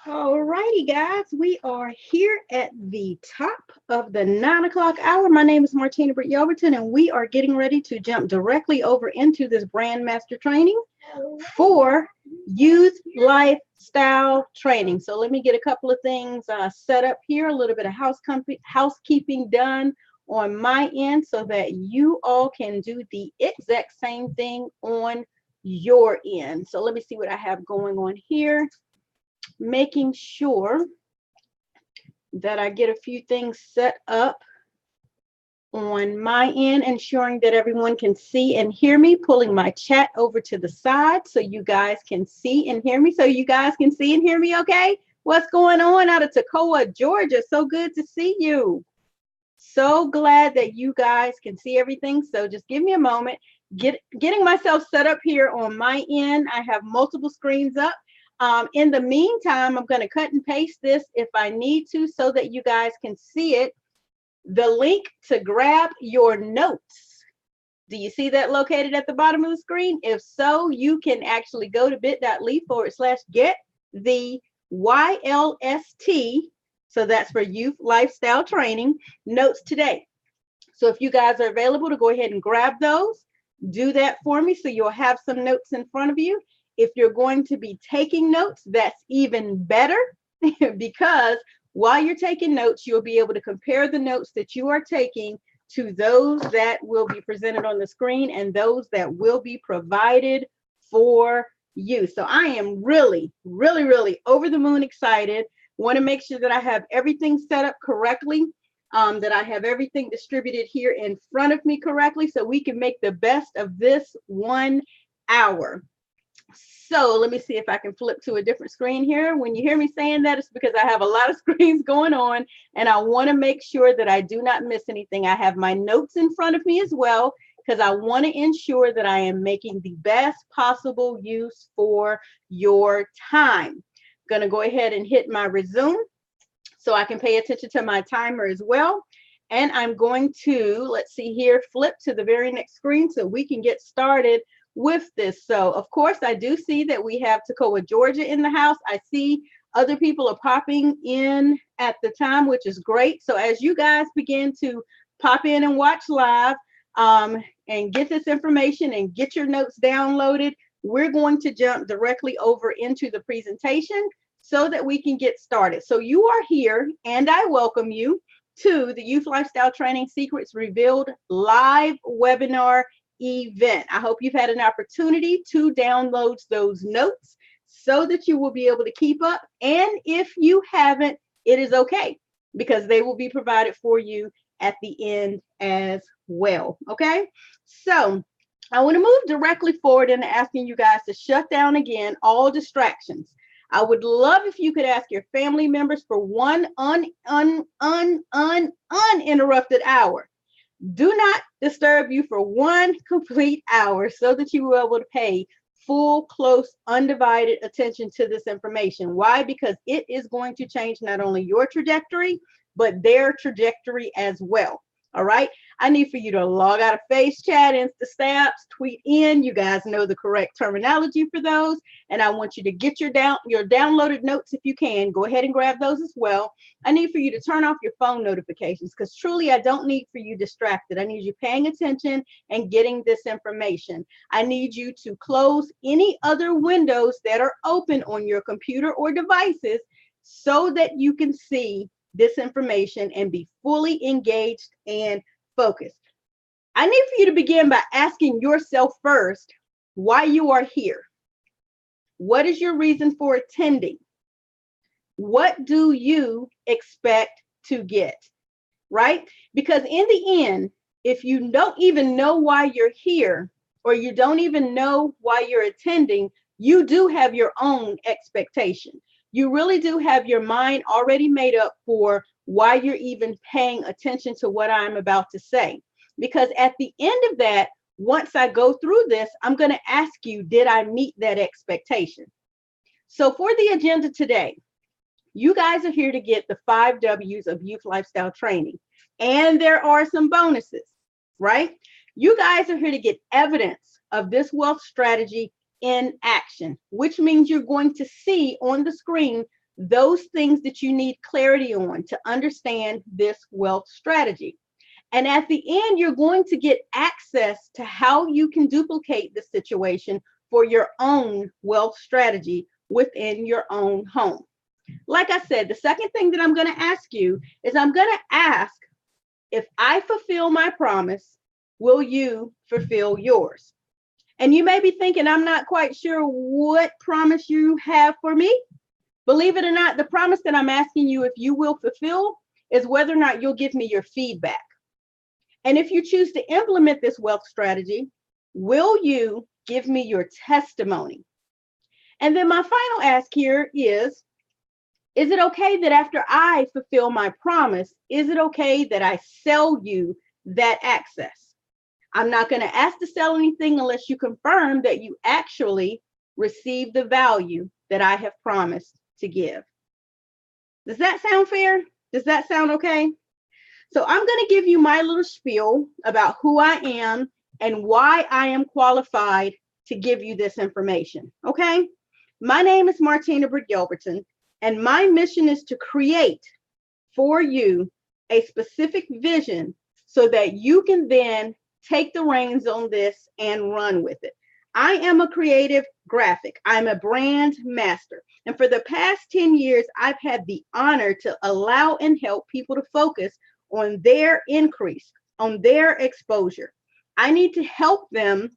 All righty, guys, we are here at the top of the 9 o'clock hour. My name is Martina Britt Yelverton, and we are getting ready to jump directly over into this brand master training for youth lifestyle training. So let me get a couple of things set up here, a little bit of housekeeping done on my end so that you all can do the exact same thing on your end. So let me see what I have going on here, making sure that I get a few things set up on my end, ensuring that everyone can see and hear me, pulling my chat over to the side so you guys can see and hear me. So you guys can see and hear me, okay? What's going on out of Toccoa, Georgia? So good to see you. So glad that you guys can see everything. So just give me a moment. Getting myself set up here on my end. I have multiple screens up. In the meantime, I'm going to cut and paste this if I need to so that you guys can see it. The link to grab your notes. Do you see that located at the bottom of the screen? If so, you can actually go to bit.ly/get the YLST. So that's for Youth Lifestyle Training notes today. So if you guys are available to go ahead and grab those, do that for me so you'll have some notes in front of you. If you're going to be taking notes, that's even better because while you're taking notes, you'll be able to compare the notes that you are taking to those that will be presented on the screen and those that will be provided for you. So I am really, really, really over the moon excited. Want to make sure that I have everything set up correctly, that I have everything distributed here in front of me correctly so we can make the best of this 1 hour. So let me see if I can flip to a different screen here. When you hear me saying that, it's because I have a lot of screens going on and I want to make sure that I do not miss anything. I have my notes in front of me as well because I want to ensure that I am making the best possible use for your time. Going to go ahead and hit my resume so I can pay attention to my timer as well. And I'm going to, let's see here, flip to the very next screen so we can get started with this. So of course I do see that we have Toccoa, Georgia in the house. I see other people are popping in at the time, which is great. So as you guys begin to pop in and watch live and get this information and get your notes downloaded, we're going to jump directly over into the presentation so that we can get started. So you are here and I welcome you to the Youth Lifestyle Training Secrets Revealed live webinar event. I hope you've had an opportunity to download those notes so that you will be able to keep up. And if you haven't, it is okay because they will be provided for you at the end as well. Okay, so I want to move directly forward into asking you guys to shut down again all distractions. I would love if you could ask your family members for one uninterrupted hour. Do not disturb you for one complete hour so that you will be able to pay full, close, undivided attention to this information. Why? Because it is going to change not only your trajectory, but their trajectory as well. All right. I need for you to log out of Face Chat, Insta tweet in. You guys know the correct terminology for those. And I want you to get your downloaded notes if you can. Go ahead and grab those as well. I need for you to turn off your phone notifications because truly I don't need for you distracted. I need you paying attention and getting this information. I need you to close any other windows that are open on your computer or devices so that you can see this information and be fully engaged and focused. I need for you to begin by asking yourself first why you are here. What is your reason for attending? What do you expect to get? Right? Because in the end, if you don't even know why you're here or you don't even know why you're attending, you do have your own expectation. You really do have your mind already made up for why you're even paying attention to what I'm about to say. Because at the end of that, once I go through this, I'm going to ask you, did I meet that expectation? So for the agenda today, you guys are here to get the 5 W's of Youth Lifestyle Training. And there are some bonuses, right? You guys are here to get evidence of this wealth strategy in action, which means you're going to see on the screen those things that you need clarity on to understand this wealth strategy. And at the end, you're going to get access to how you can duplicate the situation for your own wealth strategy within your own home. Like I said, the second thing that I'm going to ask you is I'm going to ask, if I fulfill my promise, will you fulfill yours? And you may be thinking, I'm not quite sure what promise you have for me. Believe it or not, the promise that I'm asking you if you will fulfill is whether or not you'll give me your feedback. And if you choose to implement this wealth strategy, will you give me your testimony? And then my final ask here is it okay that after I fulfill my promise, is it okay that I sell you that access? I'm not going to ask to sell anything unless you confirm that you actually receive the value that I have promised to give. Does that sound fair? Does that sound okay? So I'm going to give you my little spiel about who I am and why I am qualified to give you this information. Okay? My name is Martina Britt Yelverton, and my mission is to create for you a specific vision so that you can then take the reins on this and run with it. I am a creative graphic. I'm a brand master. And for the past 10 years, I've had the honor to allow and help people to focus on their increase, on their exposure. I need to help them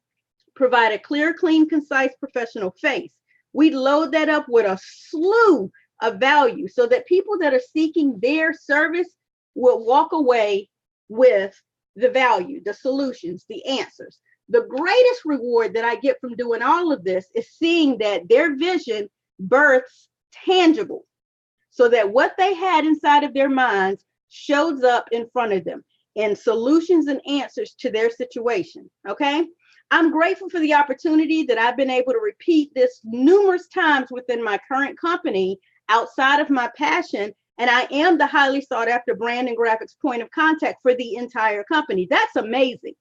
provide a clear, clean, concise, professional face. We load that up with a slew of value so that people that are seeking their service will walk away with the value, the solutions, the answers. The greatest reward that I get from doing all of this is seeing that their vision births tangible, so that what they had inside of their minds shows up in front of them in solutions and answers to their situation. Okay? I'm grateful for the opportunity that I've been able to repeat this numerous times within my current company outside of my passion, and I am the highly sought after brand and graphics point of contact for the entire company. That's amazing.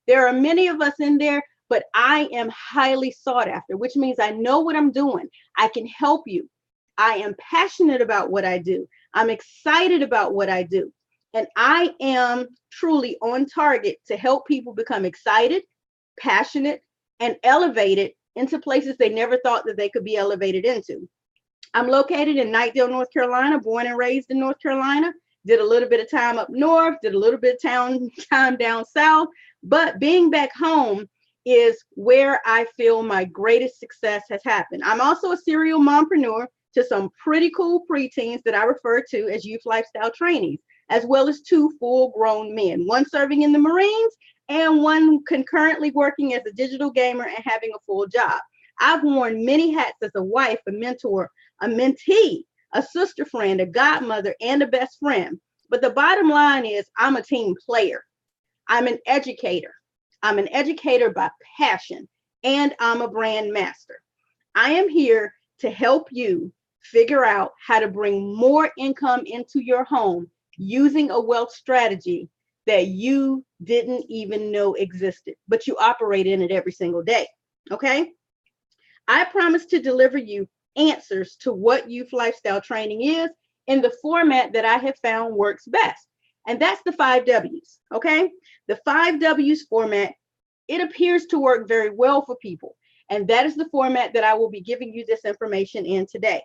There are many of us in there, but I am highly sought after, which means I know what I'm doing. I can help you. I am passionate about what I do. I'm excited about what I do. And I am truly on target to help people become excited, passionate, and elevated into places they never thought that they could be elevated into. I'm located in Knightdale, North Carolina, born and raised in North Carolina. Did a little bit of time up north, did a little bit of time down south. But being back home is where I feel my greatest success has happened. I'm also a serial mompreneur to some pretty cool preteens that I refer to as youth lifestyle trainees, as well as 2 full-grown men, one serving in the Marines and one concurrently working as a digital gamer and having a full job. I've worn many hats as a wife, a mentor, a mentee, a sister friend, a godmother, and a best friend. But the bottom line is I'm a team player. I'm an educator. I'm an educator by passion, and I'm a brand master. I am here to help you figure out how to bring more income into your home using a wealth strategy that you didn't even know existed, but you operate in it every single day. Okay? I promise to deliver you answers to what youth lifestyle training is in the format that I have found works best. And that's the 5 W's. Okay? The 5 W's format, it appears to work very well for people. And that is the format that I will be giving you this information in today.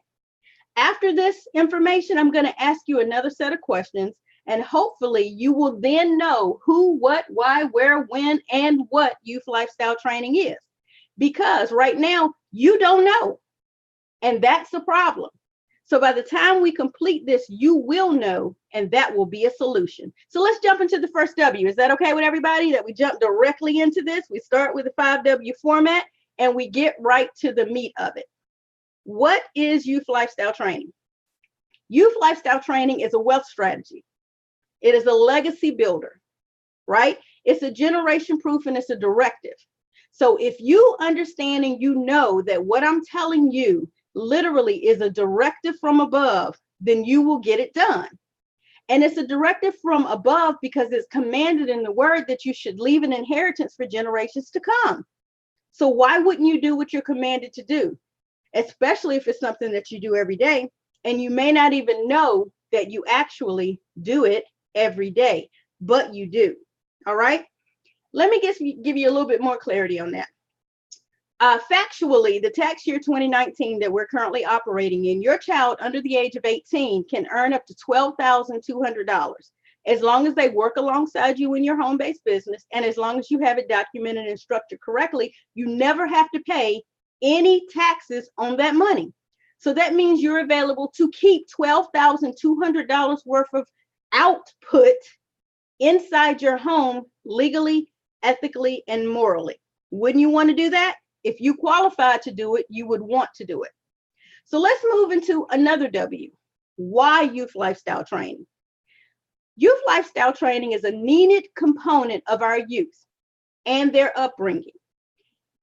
After this information, I'm going to ask you another set of questions, and hopefully you will then know who, what, why, where, when, and what youth lifestyle training is. Because right now, you don't know. And that's the problem. So by the time we complete this, you will know, and that will be a solution. So let's jump into the first W. Is that okay with everybody that we jump directly into this? We start with the 5 W format and we get right to the meat of it. What is youth lifestyle training? Youth lifestyle training is a wealth strategy. It is a legacy builder, right? It's a generation proof and it's a directive. So if you understand and you know that what I'm telling you literally is a directive from above, then you will get it done. And it's a directive from above because it's commanded in the word that you should leave an inheritance for generations to come. So why wouldn't you do what you're commanded to do? Especially if it's something that you do every day. And you may not even know that you actually do it every day, but you do. All right. Let me give you a little bit more clarity on that. Factually, the tax year 2019 that we're currently operating in, your child under the age of 18 can earn up to $12,200 as long as they work alongside you in your home-based business, and as long as you have it documented and structured correctly. You never have to pay any taxes on that money. So that means you're available to keep $12,200 worth of output inside your home legally, ethically, and morally. Wouldn't you want to do that? If you qualified to do it, you would want to do it. So let's move into another W. Why youth lifestyle training? Youth lifestyle training is a needed component of our youth and their upbringing.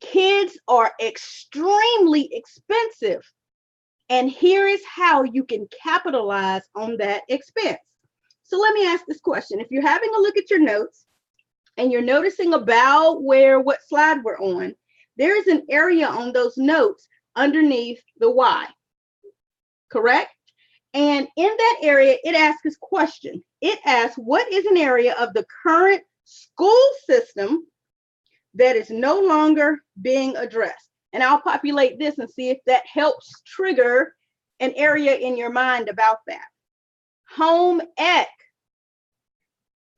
Kids are extremely expensive, and here is how you can capitalize on that expense. So let me ask this question. If you're having a look at your notes and you're noticing about what slide we're on, there is an area on those notes underneath the Y, correct? And in that area, it asks this question. It asks, what is an area of the current school system that is no longer being addressed? And I'll populate this and see if that helps trigger an area in your mind about that. Home ec.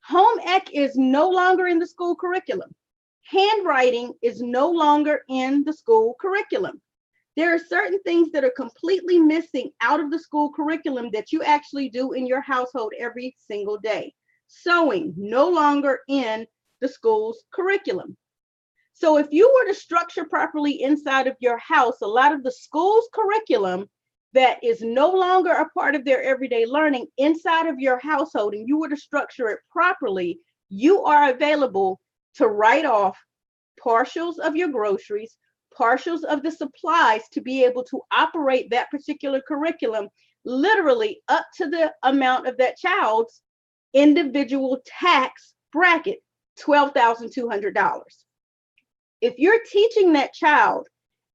Home ec is no longer in the school curriculum. Handwriting is no longer in the school curriculum. There are certain things that are completely missing out of the school curriculum that you actually do in your household every single day. Sewing, no longer in the school's curriculum. So if you were to structure properly inside of your house, a lot of the school's curriculum that is no longer a part of their everyday learning inside of your household, and you were to structure it properly, you are available to write off partials of your groceries, partials of the supplies to be able to operate that particular curriculum, literally up to the amount of that child's individual tax bracket, $12,200. If you're teaching that child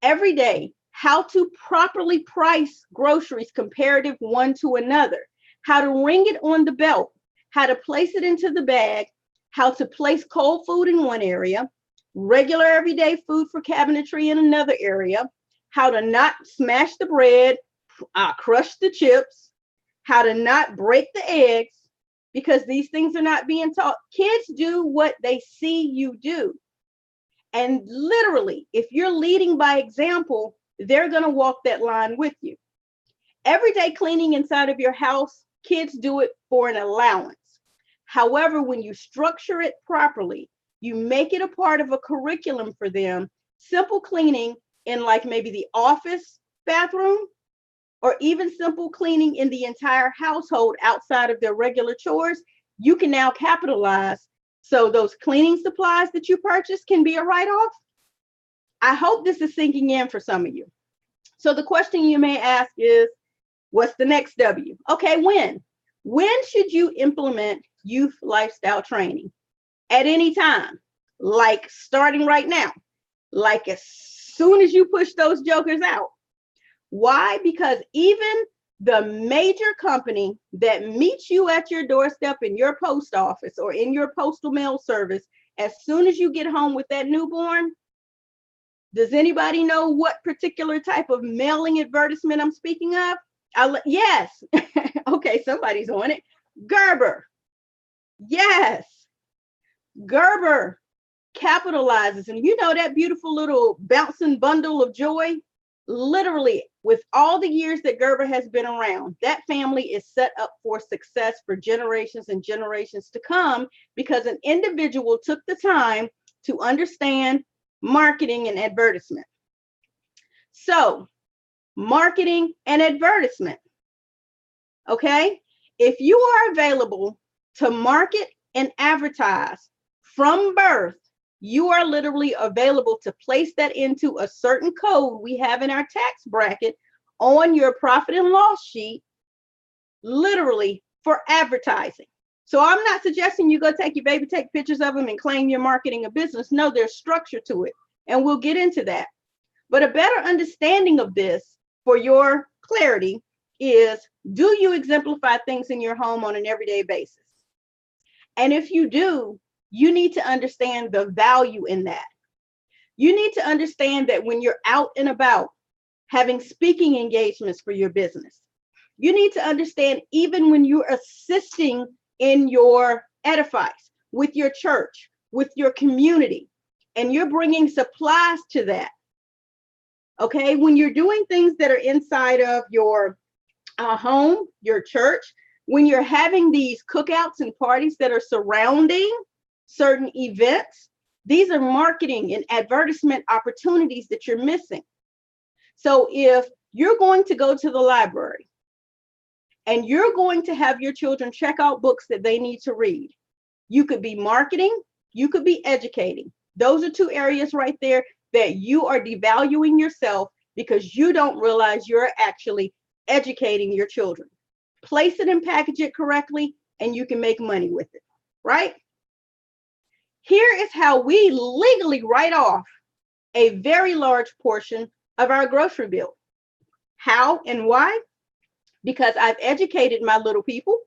every day how to properly price groceries comparative one to another, how to ring it on the belt, how to place it into the bag, how to place cold food in one area, regular everyday food for cabinetry in another area, how to not smash the bread, crush the chips, how to not break the eggs, because these things are not being taught. Kids do what they see you do. And literally, if you're leading by example, they're going to walk that line with you. Everyday cleaning inside of your house, kids do it for an allowance. However, when you structure it properly, you make it a part of a curriculum for them, simple cleaning in like maybe the office bathroom, or even simple cleaning in the entire household outside of their regular chores, you can now capitalize. So those cleaning supplies that you purchase can be a write-off. I hope this is sinking in for some of you. So the question you may ask is, what's the next W? Okay, when? When should you implement youth lifestyle training? At any time, like starting right now, like as soon as you push those jokers out. Why? Because even the major company that meets you at your doorstep in your post office or in your postal mail service, as soon as you get home with that newborn, does anybody know what particular type of mailing advertisement I'm speaking of? Yes. Okay, somebody's on it. Gerber. Yes. Gerber capitalizes, and you know that beautiful little bouncing bundle of joy, literally with all the years that Gerber has been around, that family is set up for success for generations and generations to come, because an individual took the time to understand marketing and advertisement. So marketing and advertisement. Okay, if you are available to market and advertise from birth, you are literally available to place that into a certain code we have in our tax bracket on your profit and loss sheet, literally for advertising. So I'm not suggesting you go take your baby, take pictures of them and claim you're marketing a business. No, there's structure to it, and we'll get into that. But a better understanding of this for your clarity is, do you exemplify things in your home on an everyday basis? And if you do, you need to understand the value in that. You need to understand that when you're out and about having speaking engagements for your business, you need to understand even when you're assisting in your edifice, with your church, with your community, and you're bringing supplies to that. Okay, when you're doing things that are inside of your home, your church, when you're having these cookouts and parties that are surrounding certain events, these are marketing and advertisement opportunities that you're missing. So if you're going to go to the library and you're going to have your children check out books that they need to read, you could be marketing, you could be educating. Those are two areas right there that you are devaluing yourself because you don't realize you're actually educating your children. Place it and package it correctly, and you can make money with it, right? Here is how we legally write off a very large portion of our grocery bill. How and why? Because I've educated my little people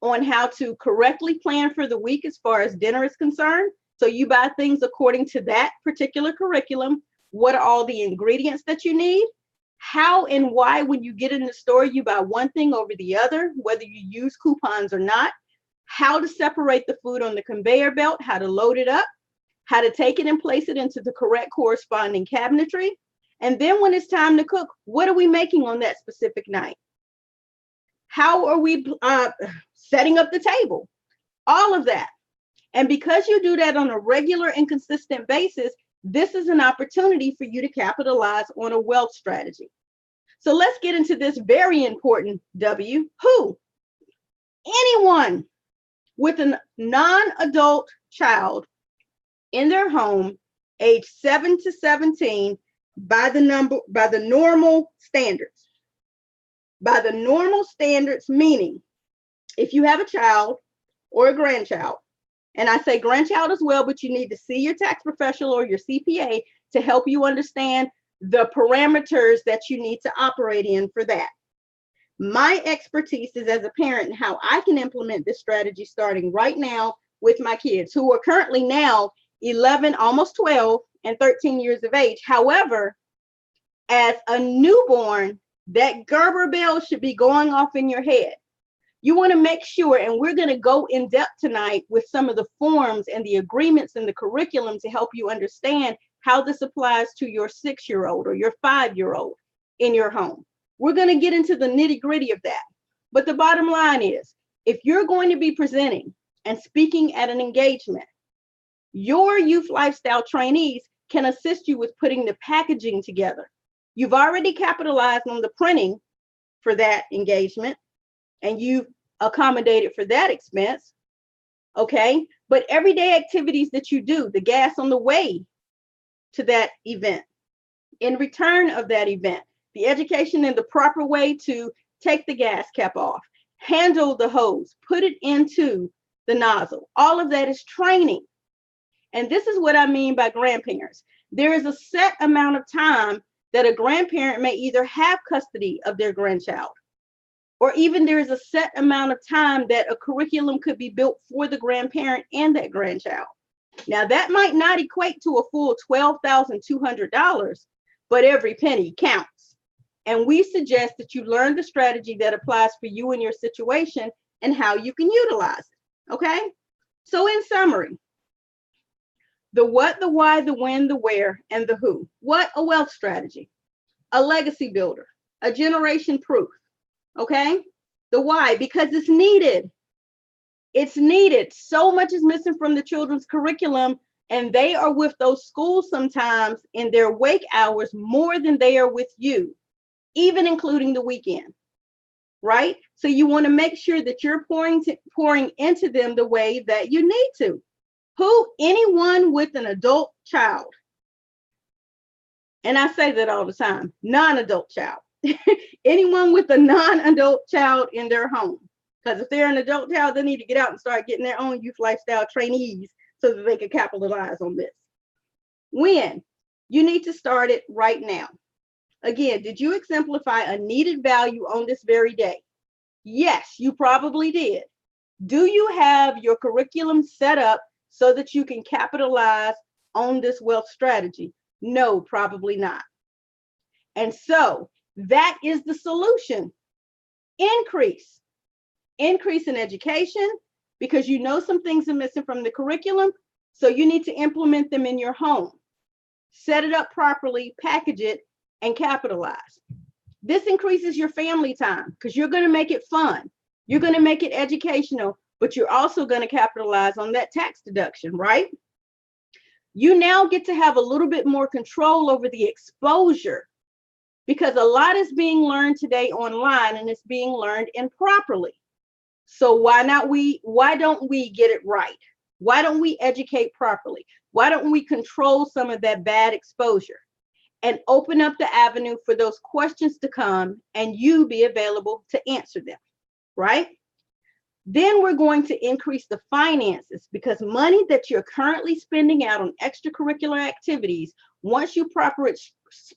on how to correctly plan for the week as far as dinner is concerned. So you buy things according to that particular curriculum. What are all the ingredients that you need? How and why, when you get in the store, you buy one thing over the other, whether you use coupons or not. How to separate the food on the conveyor belt, how to load it up, how to take it and place it into the correct corresponding cabinetry. And then when it's time to cook, what are we making on that specific night? How are we setting up the table? All of that. And because you do that on a regular and consistent basis, this is an opportunity for you to capitalize on a wealth strategy. So let's get into this very important W. Who? Anyone with a non-adult child in their home, age 7 to 17, by the normal standards. By the normal standards, meaning if you have a child or a grandchild, and I say grandchild as well, but you need to see your tax professional or your CPA to help you understand the parameters that you need to operate in for that. My expertise is as a parent and how I can implement this strategy starting right now with my kids who are currently now 11, almost 12, and 13 years of age. However, as a newborn, that Gerber bell should be going off in your head. You want to make sure, and we're going to go in depth tonight with some of the forms and the agreements and the curriculum to help you understand how this applies to your 6-year-old or your 5-year-old in your home. We're going to get into the nitty-gritty of that. But the bottom line is, if you're going to be presenting and speaking at an engagement, your youth lifestyle trainees can assist you with putting the packaging together. You've already capitalized on the printing for that engagement, and you've accommodated for that expense, okay? But everyday activities that you do, the gas on the way to that event, in return of that event, the education in the proper way to take the gas cap off, handle the hose, put it into the nozzle. All of that is training. And this is what I mean by grandparents. There is a set amount of time that a grandparent may either have custody of their grandchild, or even there is a set amount of time that a curriculum could be built for the grandparent and that grandchild. Now, that might not equate to a full $12,200, but every penny counts. And we suggest that you learn the strategy that applies for you and your situation and how you can utilize it, okay? So in summary, the what, the why, the when, the where, and the who. What? A wealth strategy, a legacy builder, a generation proof, okay? The why, because it's needed. It's needed. So much is missing from the children's curriculum, and they are with those schools sometimes in their wake hours more than they are with you, even including the weekend, right? So you want to make sure that you're pouring into them the way that you need to. Who? Anyone with an adult child. And I say that all the time, non-adult child. Anyone with a non-adult child in their home. Because if they're an adult child, they need to get out and start getting their own youth lifestyle trainees so that they can capitalize on this. When? You need to start it right now. Again, did you exemplify a needed value on this very day? Yes, you probably did. Do you have your curriculum set up so that you can capitalize on this wealth strategy? No, probably not. And so that is the solution. Increase in education, because you know some things are missing from the curriculum. So you need to implement them in your home. Set it up properly, package it, and capitalize. This increases your family time because you're going to make it fun. You're going to make it educational, but you're also going to capitalize on that tax deduction, right? You now get to have a little bit more control over the exposure, because a lot is being learned today online and it's being learned improperly. So why don't we get it right? Why don't we educate properly? Why don't we control some of that bad exposure and open up the avenue for those questions to come and you be available to answer them, right? Then we're going to increase the finances, because money that you're currently spending out on extracurricular activities, once you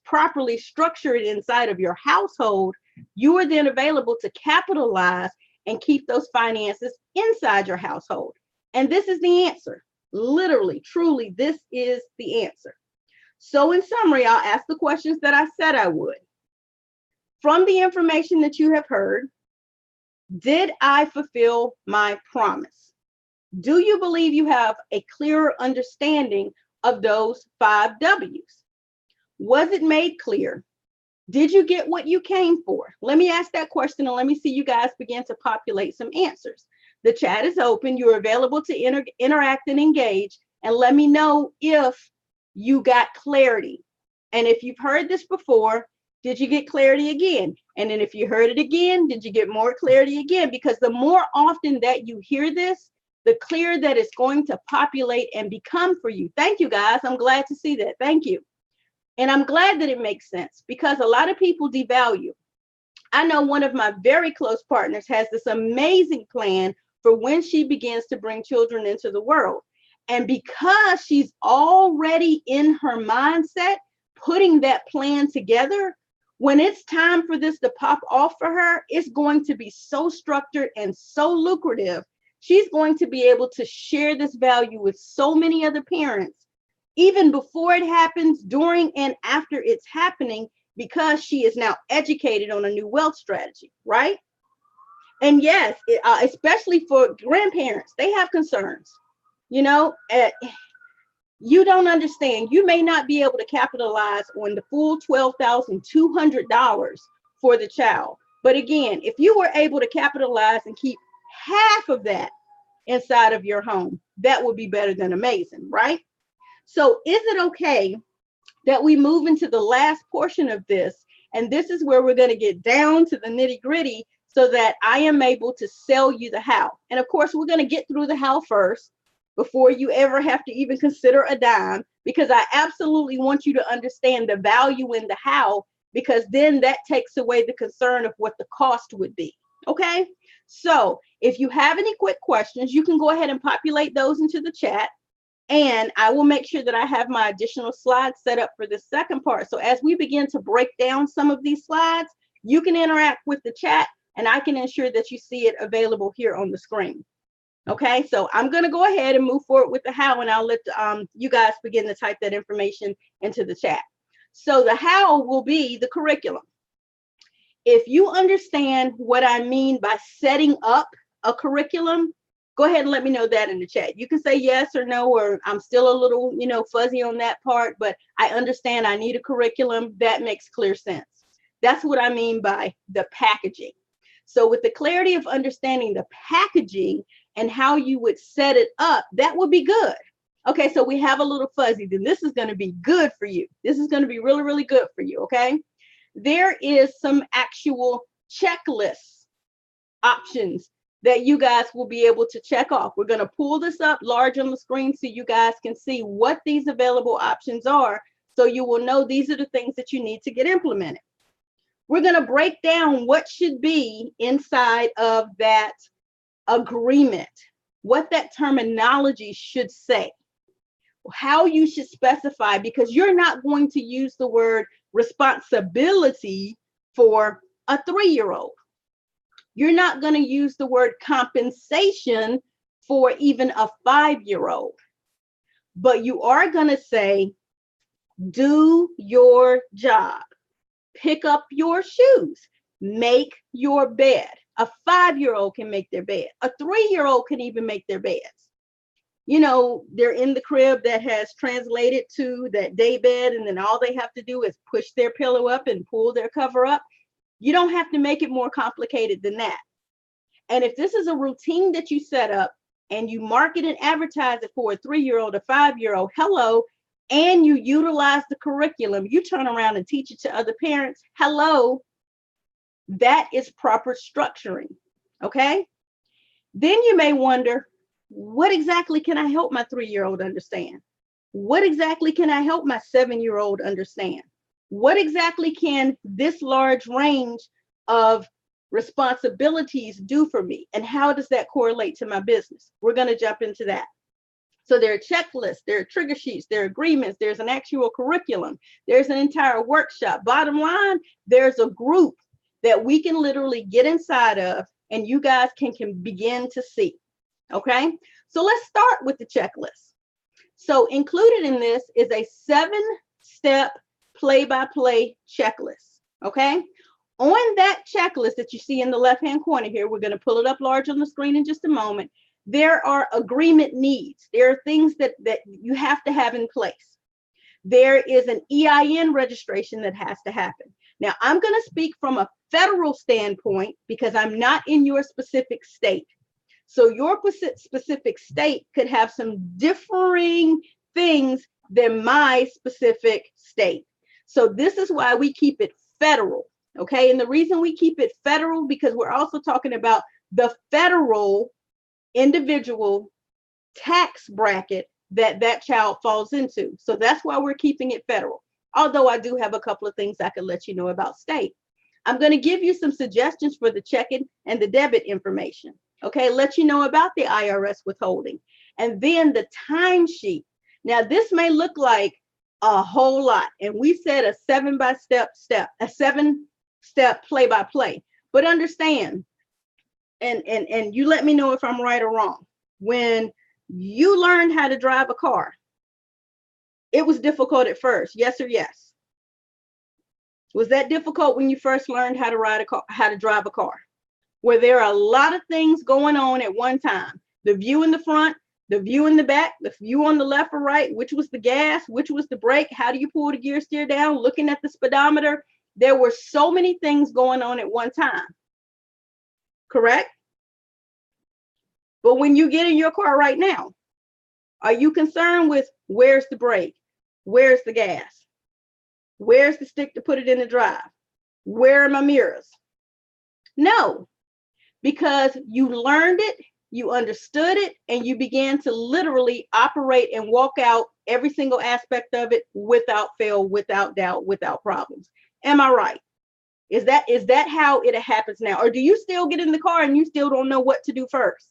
properly structure it inside of your household, you are then available to capitalize and keep those finances inside your household. And this is the answer. Literally, truly, this is the answer. So in summary, I'll ask the questions that I said I would. From the information that you have heard, did I fulfill my promise? Do you believe you have a clearer understanding of those 5 W's? Was it made clear? Did you get what you came for? Let me ask that question and let me see you guys begin to populate some answers. The chat is open. You're available to interact and engage, and let me know if you got clarity. And if you've heard this before, did you get clarity again? And then if you heard it again, did you get more clarity again? Because the more often that you hear this, the clearer that it's going to populate and become for you. Thank you, guys. I'm glad to see that. Thank you. And I'm glad that it makes sense, because a lot of people devalue. I know one of my very close partners has this amazing plan for when she begins to bring children into the world. And because she's already in her mindset, putting that plan together, when it's time for this to pop off for her, it's going to be so structured and so lucrative. She's going to be able to share this value with so many other parents, even before it happens, during and after it's happening, because she is now educated on a new wealth strategy, right? And yes, especially for grandparents, they have concerns. You know, you don't understand. You may not be able to capitalize on the full $12,200 for the child. But again, if you were able to capitalize and keep half of that inside of your home, that would be better than amazing, right? So is it okay that we move into the last portion of this? And this is where we're going to get down to the nitty gritty so that I am able to sell you the how. And of course, we're going to get through the how first before you ever have to even consider a dime, because I absolutely want you to understand the value in the how, because then that takes away the concern of what the cost would be. Okay. So if you have any quick questions, you can go ahead and populate those into the chat. And I will make sure that I have my additional slides set up for the second part. So as we begin to break down some of these slides, you can interact with the chat and I can ensure that you see it available here on the screen. Okay, so I'm going to go ahead and move forward with the how, and I'll let you guys begin to type that information into the chat. So the how will be the curriculum. If you understand what I mean by setting up a curriculum, go ahead and let me know that in the chat. You can say yes or no, or I'm still a little, fuzzy on that part, but I understand I need a curriculum. That makes clear sense. That's what I mean by the packaging. So with the clarity of understanding the packaging and how you would set it up, that would be good. Okay, so we have a little fuzzy, then this is going to be good for you. This is going to be really, really good for you, okay? There is some actual checklist options that you guys will be able to check off. We're going to pull this up large on the screen so you guys can see what these available options are, so you will know these are the things that you need to get implemented. We're going to break down what should be inside of that agreement, what that terminology should say, how you should specify, because you're not going to use the word responsibility for a 3-year-old. You're not going to use the word compensation for even a 5-year-old, but you are going to say, do your job, pick up your shoes, make your bed. A 5-year-old can make their bed. A 3-year-old can even make their beds. You know, they're in the crib that has translated to that day bed, and then all they have to do is push their pillow up and pull their cover up. You don't have to make it more complicated than that. And if this is a routine that you set up and you market and advertise it for a 3-year-old, a 5-year-old, hello, and you utilize the curriculum, you turn around and teach it to other parents, hello, that is proper structuring, okay? Then you may wonder, what exactly can I help my 3-year-old understand? What exactly can I help my 7-year-old understand? What exactly can this large range of responsibilities do for me? And how does that correlate to my business? We're going to jump into that. So there are checklists, there are trigger sheets, there are agreements, there's an actual curriculum, there's an entire workshop. Bottom line, there's a group that we can literally get inside of and you guys can begin to see. Okay, so let's start with the checklist. So included in this is a 7-step play-by-play checklist. Okay, on that checklist that you see in the left-hand corner here, we're going to pull it up large on the screen in just a moment. There are agreement needs. There are things that you have to have in place. There is an EIN registration that has to happen. Now, I'm going to speak from a federal standpoint because I'm not in your specific state. So your specific state could have some differing things than my specific state. So this is why we keep it federal, okay? And the reason we keep it federal, because we're also talking about the federal individual tax bracket that child falls into. So that's why we're keeping it federal. Although I do have a couple of things I could let you know about state. I'm going to give you some suggestions for the checking and the debit information. Okay, let you know about the IRS withholding. And then the timesheet. Now, this may look like a whole lot. And we said a 7-step play-by-play. But understand, and you let me know if I'm right or wrong. When you learned how to drive a car, it was difficult at first, yes or yes? Was that difficult when you first learned how to drive a car? Where there are a lot of things going on at one time. The view in the front, the view in the back, the view on the left or right, which was the gas, which was the brake, how do you pull the gear steer down, looking at the speedometer. There were so many things going on at one time, correct? But when you get in your car right now, are you concerned with where's the brake? Where's the gas? Where's the stick to put it in the drive? Where are my mirrors? No. Because you learned it, you understood it, and you began to literally operate and walk out every single aspect of it without fail, without doubt, without problems. Am I right? Is that how it happens now? Or do you still get in the car and you still don't know what to do first?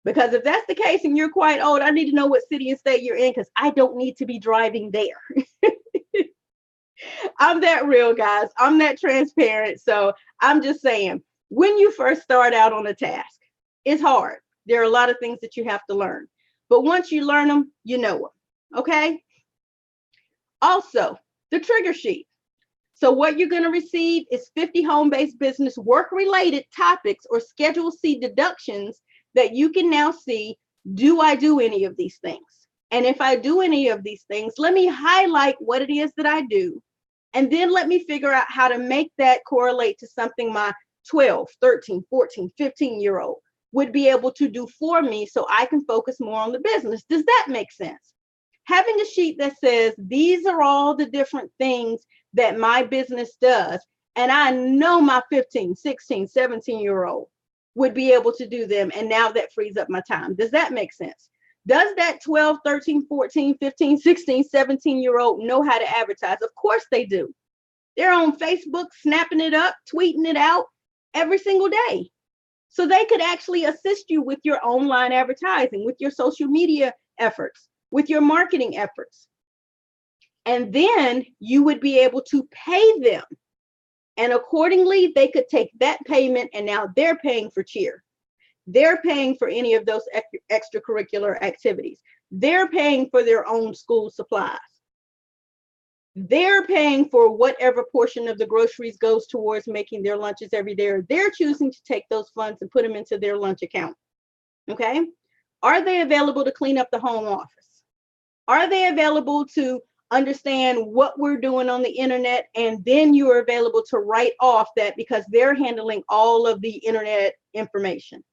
Because if that's the case and you're quite old, I need to know what city and state you're in because I don't need to be driving there. I'm that real, guys. I'm that transparent. So I'm just saying, when you first start out on a task, it's hard. There are a lot of things that you have to learn. But once you learn them, you know them. Okay? Also, the trigger sheet. So what you're going to receive is 50 home-based business work-related topics or Schedule C deductions that you can now see, do I do any of these things? And if I do any of these things, let me highlight what it is that I do. And then let me figure out how to make that correlate to something my 12, 13, 14, 15-year-old would be able to do for me so I can focus more on the business. Does that make sense? Having a sheet that says, these are all the different things that my business does, and I know my 15, 16, 17-year-old would be able to do them, and now that frees up my time. Does that make sense? Does that 12, 13, 14, 15, 16, 17-year-old know how to advertise? Of course they do. They're on Facebook, snapping it up, tweeting it out every single day. So they could actually assist you with your online advertising, with your social media efforts, with your marketing efforts. And then you would be able to pay them. And accordingly, they could take that payment, and now they're paying for cheer. They're paying for any of those extracurricular activities. They're paying for their own school supplies. They're paying for whatever portion of the groceries goes towards making their lunches every day. They're choosing to take those funds and put them into their lunch account. Okay? Are they available to clean up the home office? Are they available to understand what we're doing on the internet? And then you are available to write off that because they're handling all of the internet information.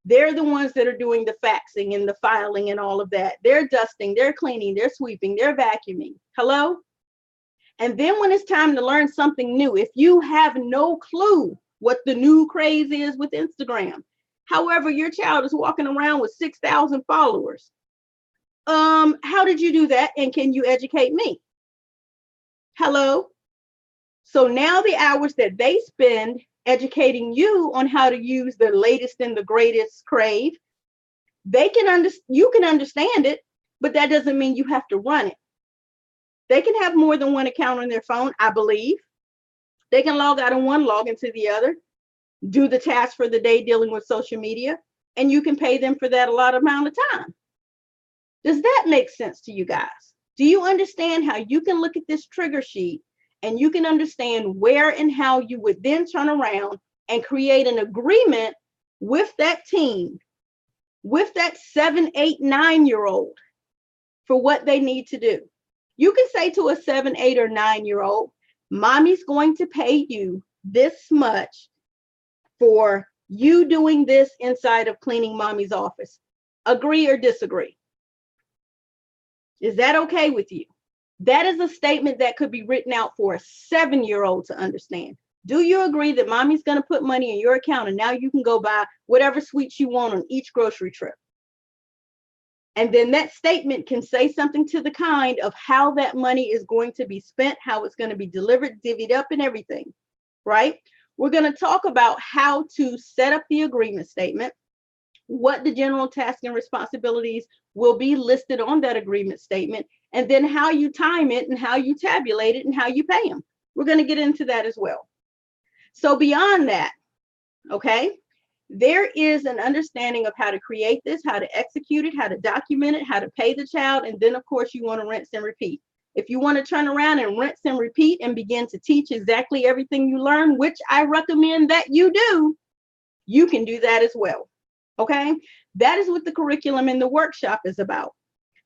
They're the ones that are doing the faxing and the filing and all of that. They're dusting, they're cleaning, they're sweeping, they're vacuuming. Hello? And then when it's time to learn something new, if you have no clue what the new craze is with Instagram, however, your child is walking around with 6,000 followers. How did you do that? And can you educate me? Hello? So now the hours that they spend educating you on how to use the latest and the greatest crave, you can understand it, but that doesn't mean you have to run it. They can have more than one account on their phone, I believe. They can log out on one, log into the other, do the task for the day dealing with social media, and you can pay them for that a lot amount of time. Does that make sense to you guys? Do you understand how you can look at this trigger sheet and you can understand where and how you would then turn around and create an agreement with that team, with that 7, 8, 9-year-old for what they need to do? You can say to a 7, 8, or 9-year-old, mommy's going to pay you this much for you doing this inside of cleaning mommy's office. Agree or disagree? Is that okay with you? That is a statement that could be written out for a 7-year-old to understand. Do you agree that mommy's going to put money in your account and now you can go buy whatever sweets you want on each grocery trip? And then that statement can say something to the kind of how that money is going to be spent, how it's going to be delivered, divvied up, and everything, right? We're going to talk about how to set up the agreement statement, what the general tasks and responsibilities will be listed on that agreement statement, and then how you time it and how you tabulate it and how you pay them. We're going to get into that as well. So beyond that, okay, there is an understanding of how to create this, how to execute it, how to document it, how to pay the child, and then of course you want to rinse and repeat. If you want to turn around and rinse and repeat and begin to teach exactly everything you learn, which I recommend that you do, you can do that as well. Okay, that is what the curriculum in the workshop is about,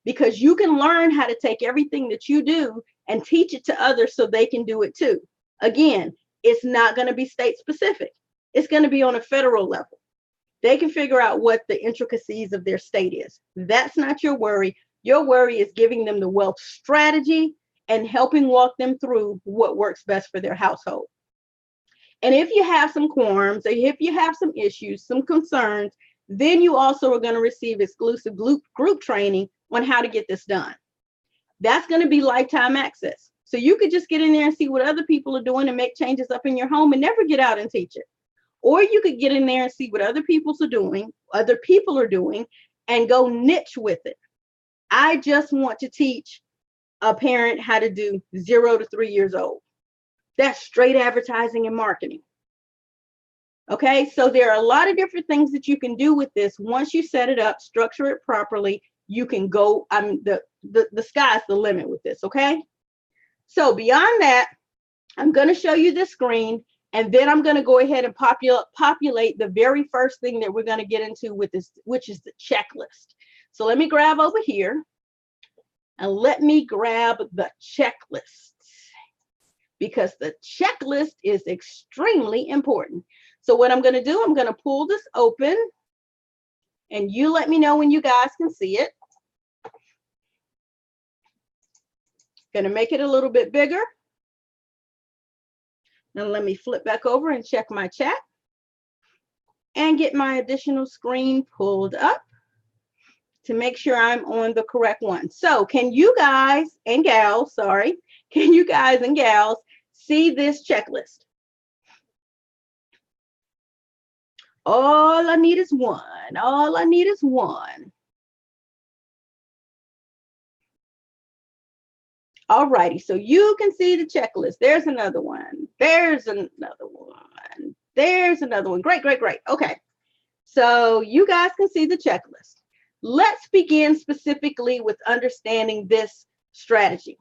because you can learn how to take everything that you do and teach it to others so they can do it too. Again, it's not going to be state specific. It's going to be on a federal level. They can figure out what the intricacies of their state is. That's not your worry. Your worry is giving them the wealth strategy and helping walk them through what works best for their household. And if you have some qualms, or if you have some issues, some concerns, then you also are going to receive exclusive group training on how to get this done. That's going to be lifetime access. So you could just get in there and see what other people are doing and make changes up in your home and never get out and teach it. Or you could get in there and see what other people are doing and go niche with it. I just want to teach a parent how to do 0 to 3 years old. That's straight advertising and marketing. Okay, so there are a lot of different things that you can do with this. Once you set it up, structure it properly, you can go, the sky's the limit with this, okay? So beyond that, I'm going to show you the screen, and then I'm going to go ahead and populate the very first thing that we're going to get into with this, which is the checklist. So let me grab over here, and let me grab the checklist, because the checklist is extremely important. So what I'm going to do, I'm going to pull this open, and you let me know when you guys can see it. Going to make it a little bit bigger. Now let me flip back over and check my chat and get my additional screen pulled up to make sure I'm on the correct one. So can you guys and gals, can you guys and gals see this checklist? All I need is one. All I need is one. All righty, so you can see the checklist. There's another one. There's another one. There's another one. Great, great, great. Okay, so you guys can see the checklist. Let's begin specifically with understanding this strategy.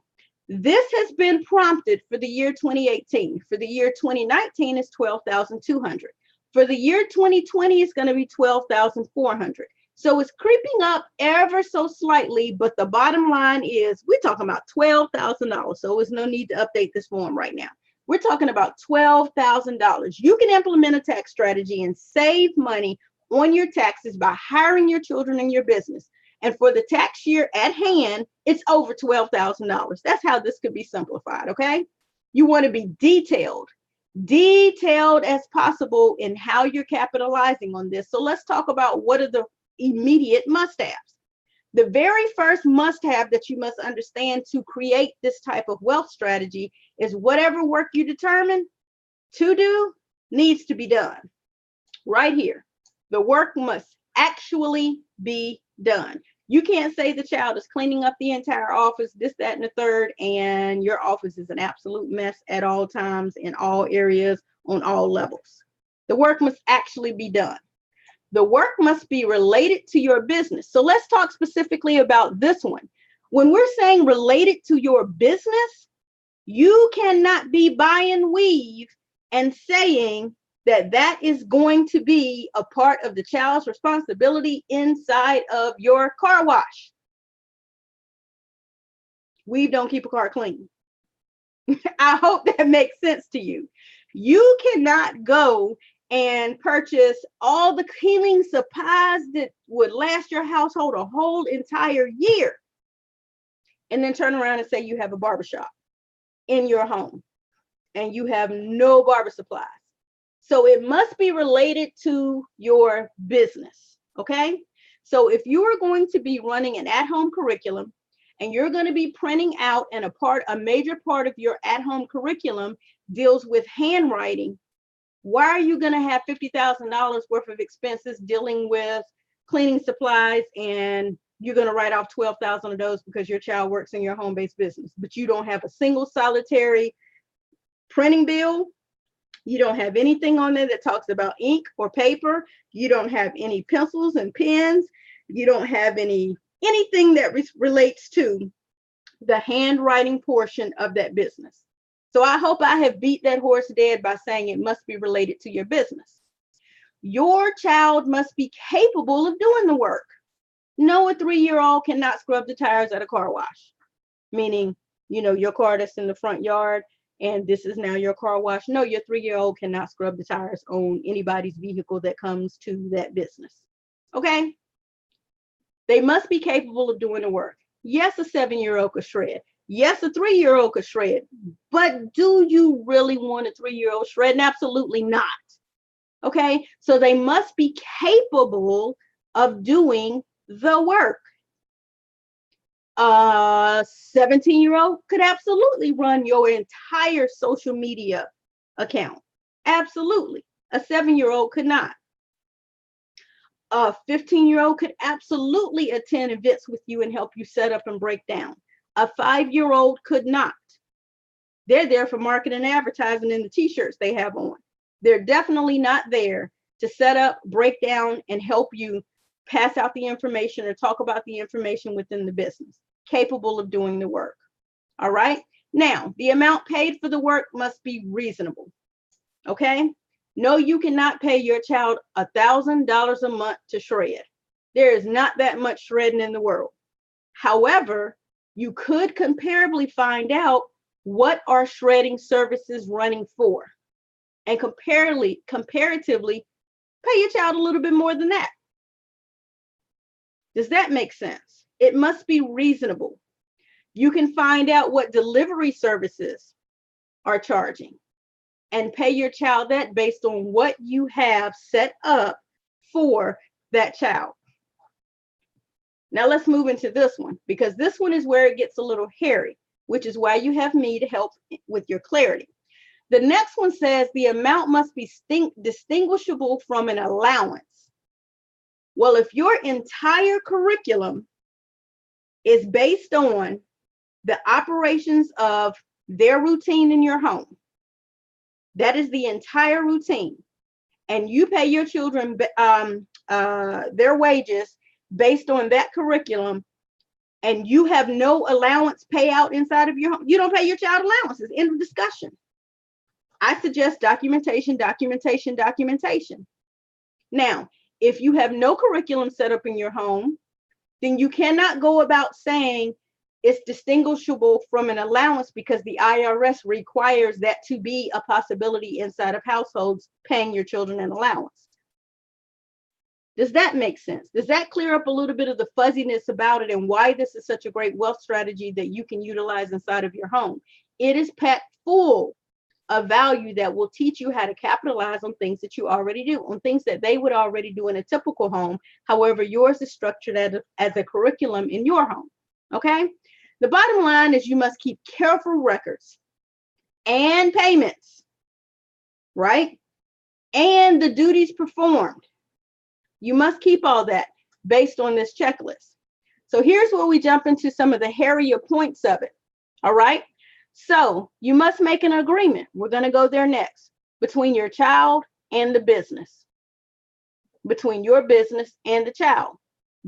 This has been prompted for the year 2018. For the year 2019, it's 12,200. For the year 2020, it's going to be 12,400. So it's creeping up ever so slightly, but the bottom line is we're talking about $12,000. So there's no need to update this form right now. We're talking about $12,000. You can implement a tax strategy and save money on your taxes by hiring your children in your business. And for the tax year at hand, it's over $12,000. That's how this could be simplified, okay? You want to be detailed as possible in how you're capitalizing on this. So let's talk about what are the immediate must-haves. The very first must-have that you must understand to create this type of wealth strategy is whatever work you determine to do needs to be done. Right here, the work must actually be done. You can't say the child is cleaning up the entire office, this, that, and the third, and your office is an absolute mess at all times, in all areas, on all levels. The work must actually be done. The work must be related to your business. So let's talk specifically about this one. When we're saying related to your business, you cannot be buy and weave and saying that that is going to be a part of the child's responsibility inside of your car wash. Weave don't keep a car clean. I hope that makes sense to you. You cannot go and purchase all the cleaning supplies that would last your household a whole entire year and then turn around and say you have a barbershop in your home and you have no barber supplies. So it must be related to your business, okay? So if you are going to be running an at-home curriculum and you're going to be printing out, and a major part of your at-home curriculum deals with handwriting, why are you going to have $50,000 worth of expenses dealing with cleaning supplies and you're going to write off 12,000 of those because your child works in your home-based business, but you don't have a single solitary printing bill? You don't have anything on there that talks about ink or paper. You don't have any pencils and pens. You don't have anything that relates to the handwriting portion of that business. So I hope I have beat that horse dead by saying it must be related to your business. Your child must be capable of doing the work. No, a 3-year-old cannot scrub the tires at a car wash, meaning, your car that's in the front yard and this is now your car wash. No, your 3-year-old cannot scrub the tires on anybody's vehicle that comes to that business. Okay? They must be capable of doing the work. Yes, a 7-year-old could shred. Yes, a 3-year-old could shred. But do you really want a 3-year-old shredding? Absolutely not. Okay? So they must be capable of doing the work. A 17-year-old could absolutely run your entire social media account. Absolutely. A 7-year-old could not. A 15-year-old could absolutely attend events with you and help you set up and break down. A 5-year-old could not. They're there for marketing and advertising in the t-shirts they have on. They're definitely not there to set up, break down, and help you pass out the information or talk about the information within the business. Capable of doing the work. All right. Now, the amount paid for the work must be reasonable. Okay. No, you cannot pay your child $1,000 a month to shred. There is not that much shredding in the world. However, you could comparably find out what are shredding services running for, and comparatively pay your child a little bit more than that. Does that make sense? It must be reasonable. You can find out what delivery services are charging and pay your child that based on what you have set up for that child. Now let's move into this one, because this one is where it gets a little hairy, which is why you have me to help with your clarity. The next one says the amount must be distinguishable from an allowance. Well, if your entire curriculum is based on the operations of their routine in your home. That is the entire routine. And you pay your children their wages based on that curriculum, and you have no allowance payout inside of your home. You don't pay your child allowances. End of discussion. I suggest documentation, documentation, documentation. Now, if you have no curriculum set up in your home, then you cannot go about saying it's distinguishable from an allowance, because the IRS requires that to be a possibility inside of households paying your children an allowance. Does that make sense? Does that clear up a little bit of the fuzziness about it and why this is such a great wealth strategy that you can utilize inside of your home? It is packed full of value that will teach you how to capitalize on things that you already do, on things that they would already do in a typical home. However, yours is structured as a curriculum in your home. Okay? The bottom line is you must keep careful records and payments, right? And the duties performed. You must keep all that based on this checklist. So here's where we jump into some of the hairier points of it. All right? So you must make an agreement. We're going to go there next. Between your child and the business. Between your business and the child.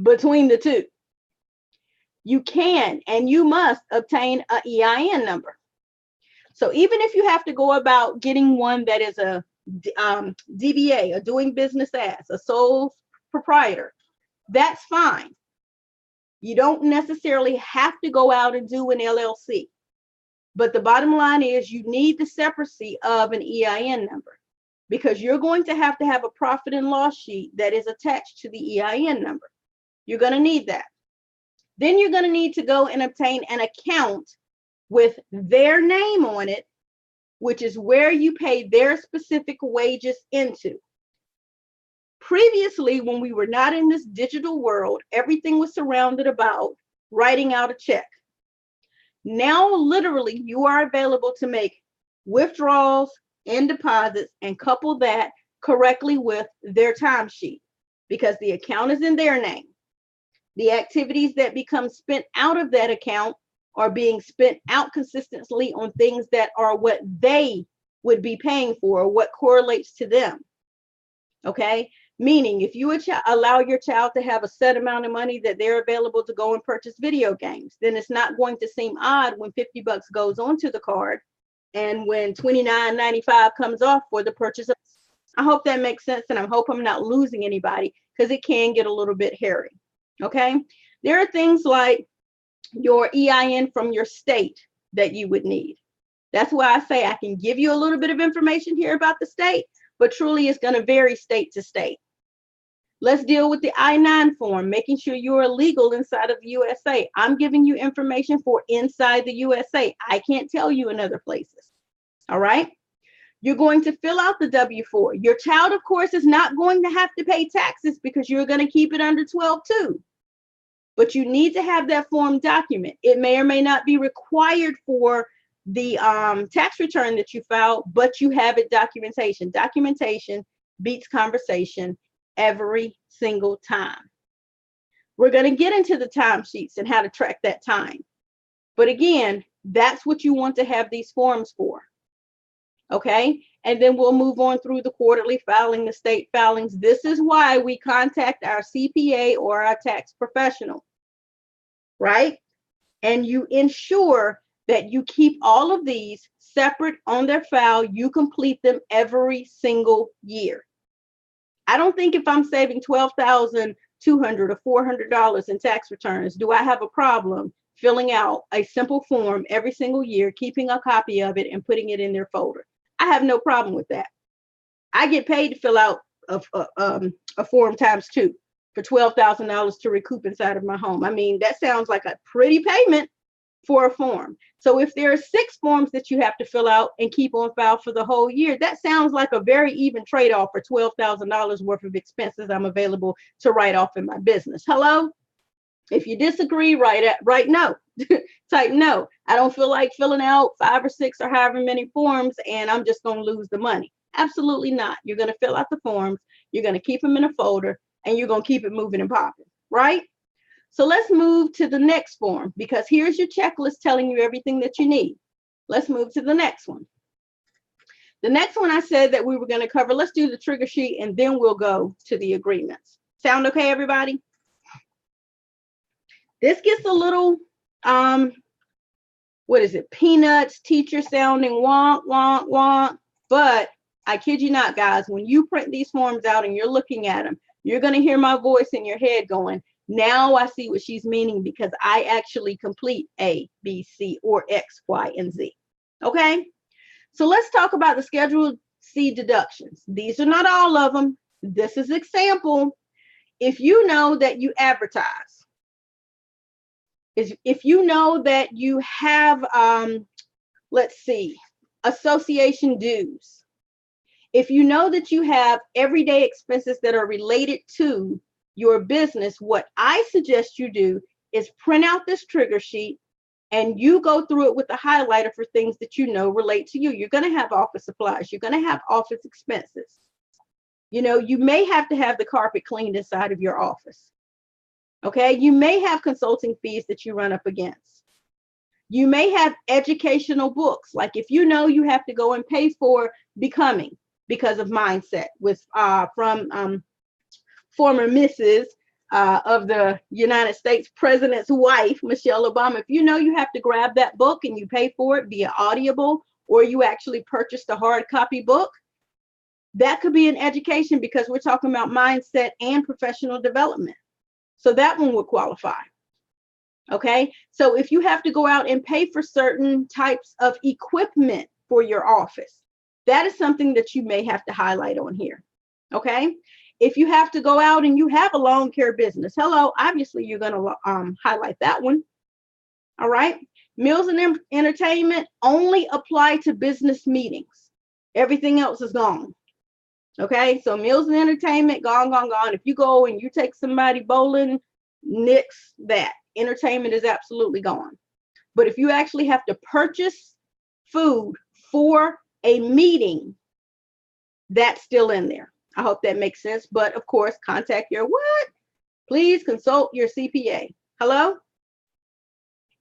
Between the two. You can and you must obtain an EIN number. So even if you have to go about getting one that is a DBA, a doing business as, a sole proprietor, that's fine. You don't necessarily have to go out and do an LLC. But the bottom line is you need the separacy of an EIN number, because you're going to have a profit and loss sheet that is attached to the EIN number. You're going to need that. Then you're going to need to go and obtain an account with their name on it, which is where you pay their specific wages into. Previously, when we were not in this digital world, everything was surrounded about writing out a check. Now, literally, you are available to make withdrawals and deposits and couple that correctly with their timesheet, because the account is in their name. The activities that become spent out of that account are being spent out consistently on things that are what they would be paying for, or what correlates to them. Okay? Meaning, if you allow your child to have a set amount of money that they're available to go and purchase video games, then it's not going to seem odd when $50 goes onto the card and when $29.95 comes off for the purchase of. I hope that makes sense, and I hope I'm not losing anybody, because it can get a little bit hairy. Okay? There are things like your EIN from your state that you would need. That's why I say I can give you a little bit of information here about the state, but truly it's going to vary state to state. Let's deal with the I-9 form, making sure you're legal inside of the USA. I'm giving you information for inside the USA. I can't tell you in other places. All right? You're going to fill out the W-4. Your child, of course, is not going to have to pay taxes, because you're going to keep it under 12-2. But you need to have that form document. It may or may not be required for the tax return that you filed, but you have it documentation. Documentation beats conversation every single time. We're going to get into the timesheets and how to track that time. But again, that's what you want to have these forms for. Okay? And then we'll move on through the quarterly filing, the state filings. This is why we contact our CPA or our tax professional, right? And you ensure that you keep all of these separate on their file. You complete them every single year. I don't think if I'm saving $12,200 or $400 in tax returns, do I have a problem filling out a simple form every single year, keeping a copy of it and putting it in their folder? I have no problem with that. I get paid to fill out a form times 2 for $12,000 to recoup inside of my home. I mean, that sounds like a pretty payment for a form. So if there are 6 forms that you have to fill out and keep on file for the whole year, that sounds like a very even trade-off for $12,000 worth of expenses I'm available to write off in my business. Hello? If you disagree, write no. Type no. I don't feel like filling out 5 or 6 or however many forms, and I'm just going to lose the money. Absolutely not. You're going to fill out the forms, you're going to keep them in a folder, and you're going to keep it moving and popping, right? So let's move to the next form, because here's your checklist telling you everything that you need. Let's move to the next one. The next one I said that we were going to cover, let's do the trigger sheet and then we'll go to the agreements. Sound okay, everybody? This gets a little, what is it? Peanuts, teacher sounding, wonk, wonk, wonk. But I kid you not, guys, when you print these forms out and you're looking at them, you're going to hear my voice in your head going, now I see what she's meaning, because I actually complete A, B, C, or X, Y, and Z. Okay? So let's talk about the Schedule C deductions. These are not all of them. This is example. If you know that you advertise, if you know that you have, let's see, association dues, if you know that you have everyday expenses that are related to your business, what I suggest you do is print out this trigger sheet and you go through it with a highlighter for things that you know relate to you. You're going to have office supplies. You're going to have office expenses. You know, you may have to have the carpet cleaned inside of your office. Okay, you may have consulting fees that you run up against. You may have educational books, like if you know you have to go and pay for Becoming because of Mindset with from former Mrs. Of the United States President's wife, Michelle Obama. If you know you have to grab that book and you pay for it via Audible, or you actually purchased a hard copy book, that could be an education, because we're talking about mindset and professional development. So that one would qualify. Okay, so if you have to go out and pay for certain types of equipment for your office, that is something that you may have to highlight on here. Okay, if you have to go out and you have a lawn care business, hello, obviously you're going to highlight that one. All right, meals and entertainment only apply to business meetings. Everything else is gone. Okay, so meals and entertainment, gone, gone, gone. If you go and you take somebody bowling, nix that. Entertainment is absolutely gone. But if you actually have to purchase food for a meeting, that's still in there. I hope that makes sense. But of course, contact your what? Please consult your CPA. Hello?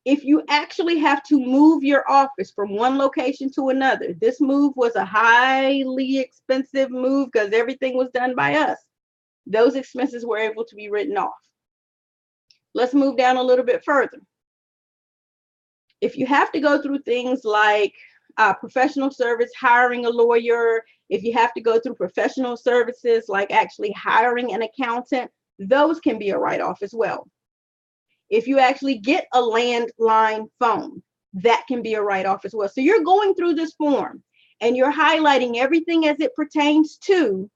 If you actually have to move your office from one location to another, this move was a highly expensive move because everything was done by us. Those expenses were able to be written off. Let's move down a little bit further. If you have to go through things like professional service, hiring a lawyer, if you have to go through professional services like actually hiring an accountant, those can be a write-off as well. If you actually get a landline phone, that can be a write-off as well. So you're going through this form and you're highlighting everything as it pertains to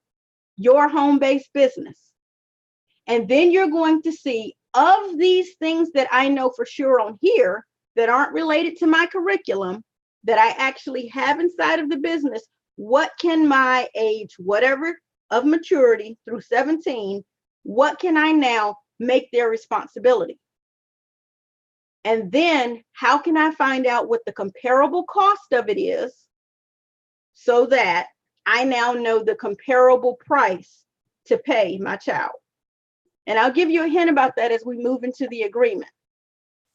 your home-based business. And then you're going to see, of these things that I know for sure on here that aren't related to my curriculum, that I actually have inside of the business, what can my age, whatever of maturity through 17, what can I now make their responsibility? And then how can I find out what the comparable cost of it is so that I now know the comparable price to pay my child? And I'll give you a hint about that as we move into the agreement.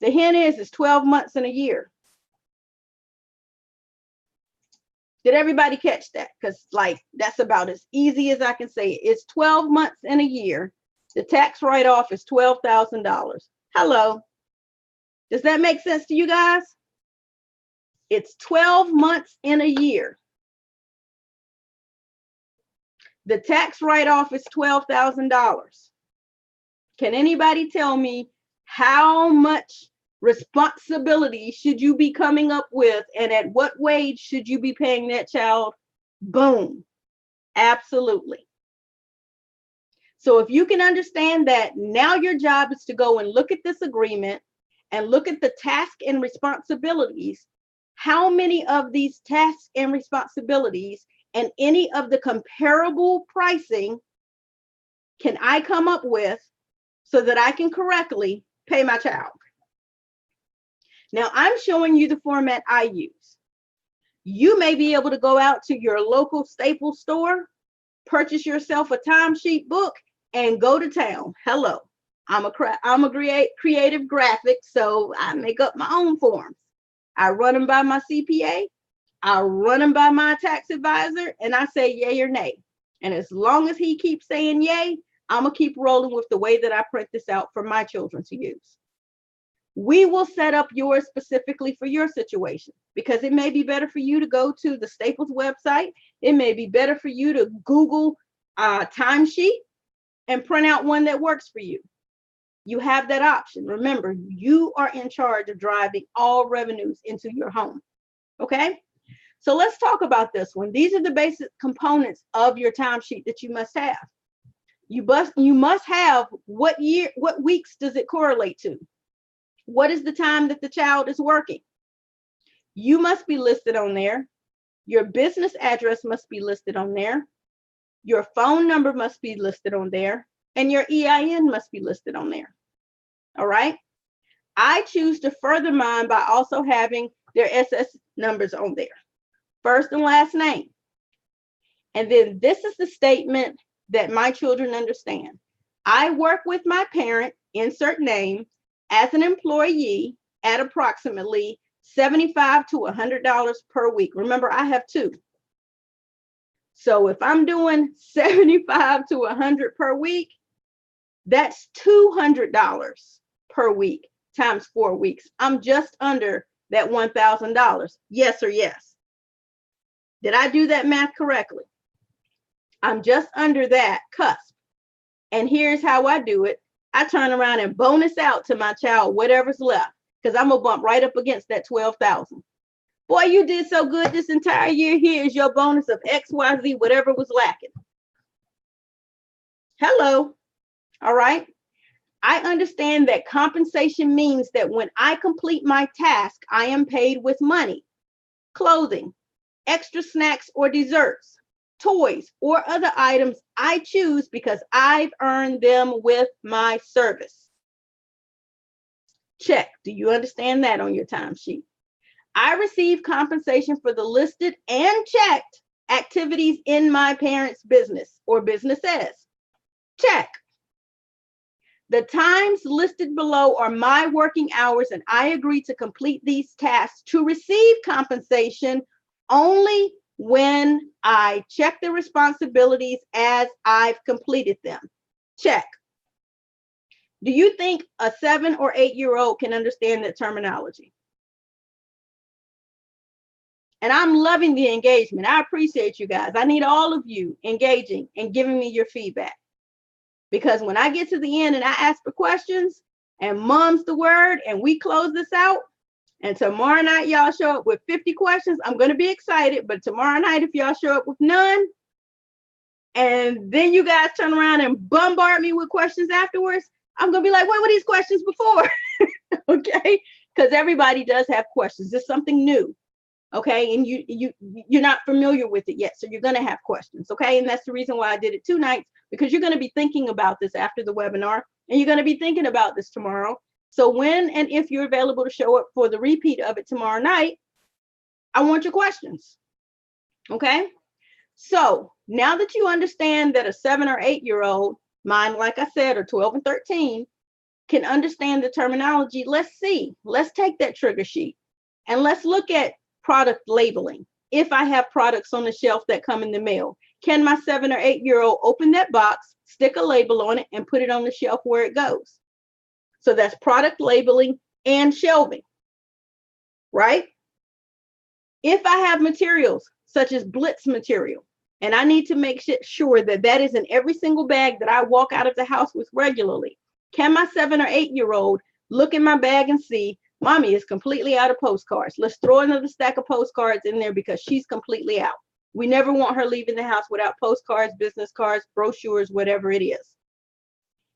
The hint is 12 months in a year. Did everybody catch that? Because like that's about as easy as I can say it. It's 12 months in a year. The tax write-off is $12,000. Hello. Does that make sense to you guys? It's 12 months in a year. The tax write-off is $12,000. Can anybody tell me how much responsibility should you be coming up with, and at what wage should you be paying that child? Boom. Absolutely. So if you can understand that, now your job is to go and look at this agreement and look at the task and responsibilities. How many of these tasks and responsibilities and any of the comparable pricing can I come up with so that I can correctly pay my child? Now I'm showing you the format I use. You may be able to go out to your local Staples store, purchase yourself a timesheet book, and go to town. Hello. I'm a creative graphic, so I make up my own forms. I run them by my CPA. I run them by my tax advisor, and I say yay or nay. And as long as he keeps saying yay, I'm going to keep rolling with the way that I print this out for my children to use. We will set up yours specifically for your situation, because it may be better for you to go to the Staples website. It may be better for you to Google timesheet and print out one that works for you. You have that option. Remember, you are in charge of driving all revenues into your home. Okay? So let's talk about this one. These are the basic components of your timesheet that you must have. You must have what weeks does it correlate to? What is the time that the child is working? You must be listed on there. Your business address must be listed on there. Your phone number must be listed on there. And your EIN must be listed on there. All right? I choose to further mine by also having their SS numbers on there. First and last name. And then this is the statement that my children understand. I work with my parent, insert name, as an employee at approximately $75 to $100 per week. Remember, I have two. So if I'm doing 75 to 100 per week, that's $200 per week times 4 weeks. I'm just under that $1,000. Yes or yes? Did I do that math correctly? I'm just under that cusp. And here's how I do it. I turn around and bonus out to my child whatever's left, because I'm going to bump right up against that 12,000. Boy, you did so good this entire year. Here's your bonus of XYZ, whatever was lacking. Hello. All right. I understand that compensation means that when I complete my task, I am paid with money, clothing, extra snacks or desserts, toys, or other items I choose because I've earned them with my service. Check. Do you understand that on your timesheet? I receive compensation for the listed and checked activities in my parents' business or businesses. Check. The times listed below are my working hours, and I agree to complete these tasks to receive compensation only when I check the responsibilities as I've completed them. Check. Do you think a 7 or 8-year-old can understand that terminology? And I'm loving the engagement. I appreciate you guys. I need all of you engaging and giving me your feedback. Because when I get to the end and I ask for questions and mom's the word and we close this out, and tomorrow night y'all show up with 50 questions, I'm going to be excited. But tomorrow night, if y'all show up with none, and then you guys turn around and bombard me with questions afterwards, I'm going to be like, what were these questions before? Okay? Because everybody does have questions. It's something new. Okay, and you're not familiar with it yet, so you're going to have questions. Okay, and that's the reason why I did it 2 nights, because you're going to be thinking about this after the webinar, and you're going to be thinking about this tomorrow. So when and if you're available to show up for the repeat of it tomorrow night, I want your questions. Okay, so now that you understand that a 7 or 8-year-old, mine, like I said, are 12 and 13, can understand the terminology, let's take that trigger sheet and let's look at product labeling. If I have products on the shelf that come in the mail, can my 7 or 8-year-old open that box, stick a label on it, and put it on the shelf where it goes? So that's product labeling and shelving, right? If I have materials such as Blitz material, and I need to make sure that that is in every single bag that I walk out of the house with regularly, can my 7 or 8-year-old look in my bag and see, Mommy is completely out of postcards. Let's throw another stack of postcards in there because she's completely out. We never want her leaving the house without postcards, business cards, brochures, whatever it is.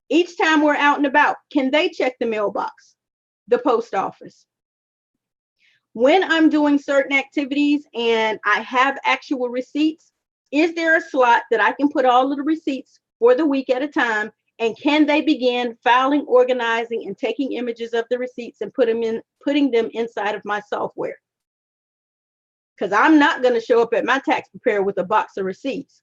Each time we're out and about, can they check the mailbox, the post office? When I'm doing certain activities and I have actual receipts, is there a slot that I can put all of the receipts for the week at a time? And can they begin filing, organizing, and taking images of the receipts and putting them inside of my software? Because I'm not going to show up at my tax preparer with a box of receipts.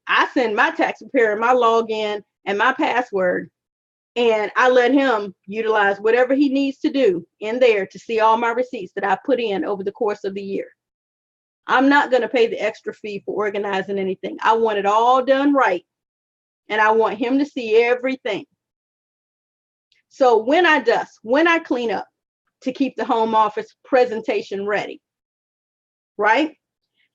I send my tax preparer my login and my password, And I let him utilize whatever he needs to do in there to see all my receipts that I put in over the course of the year. I'm not going to pay the extra fee for organizing anything. I want it all done right. And I want him to see everything. So when I dust, when I clean up, to keep the home office presentation ready, right?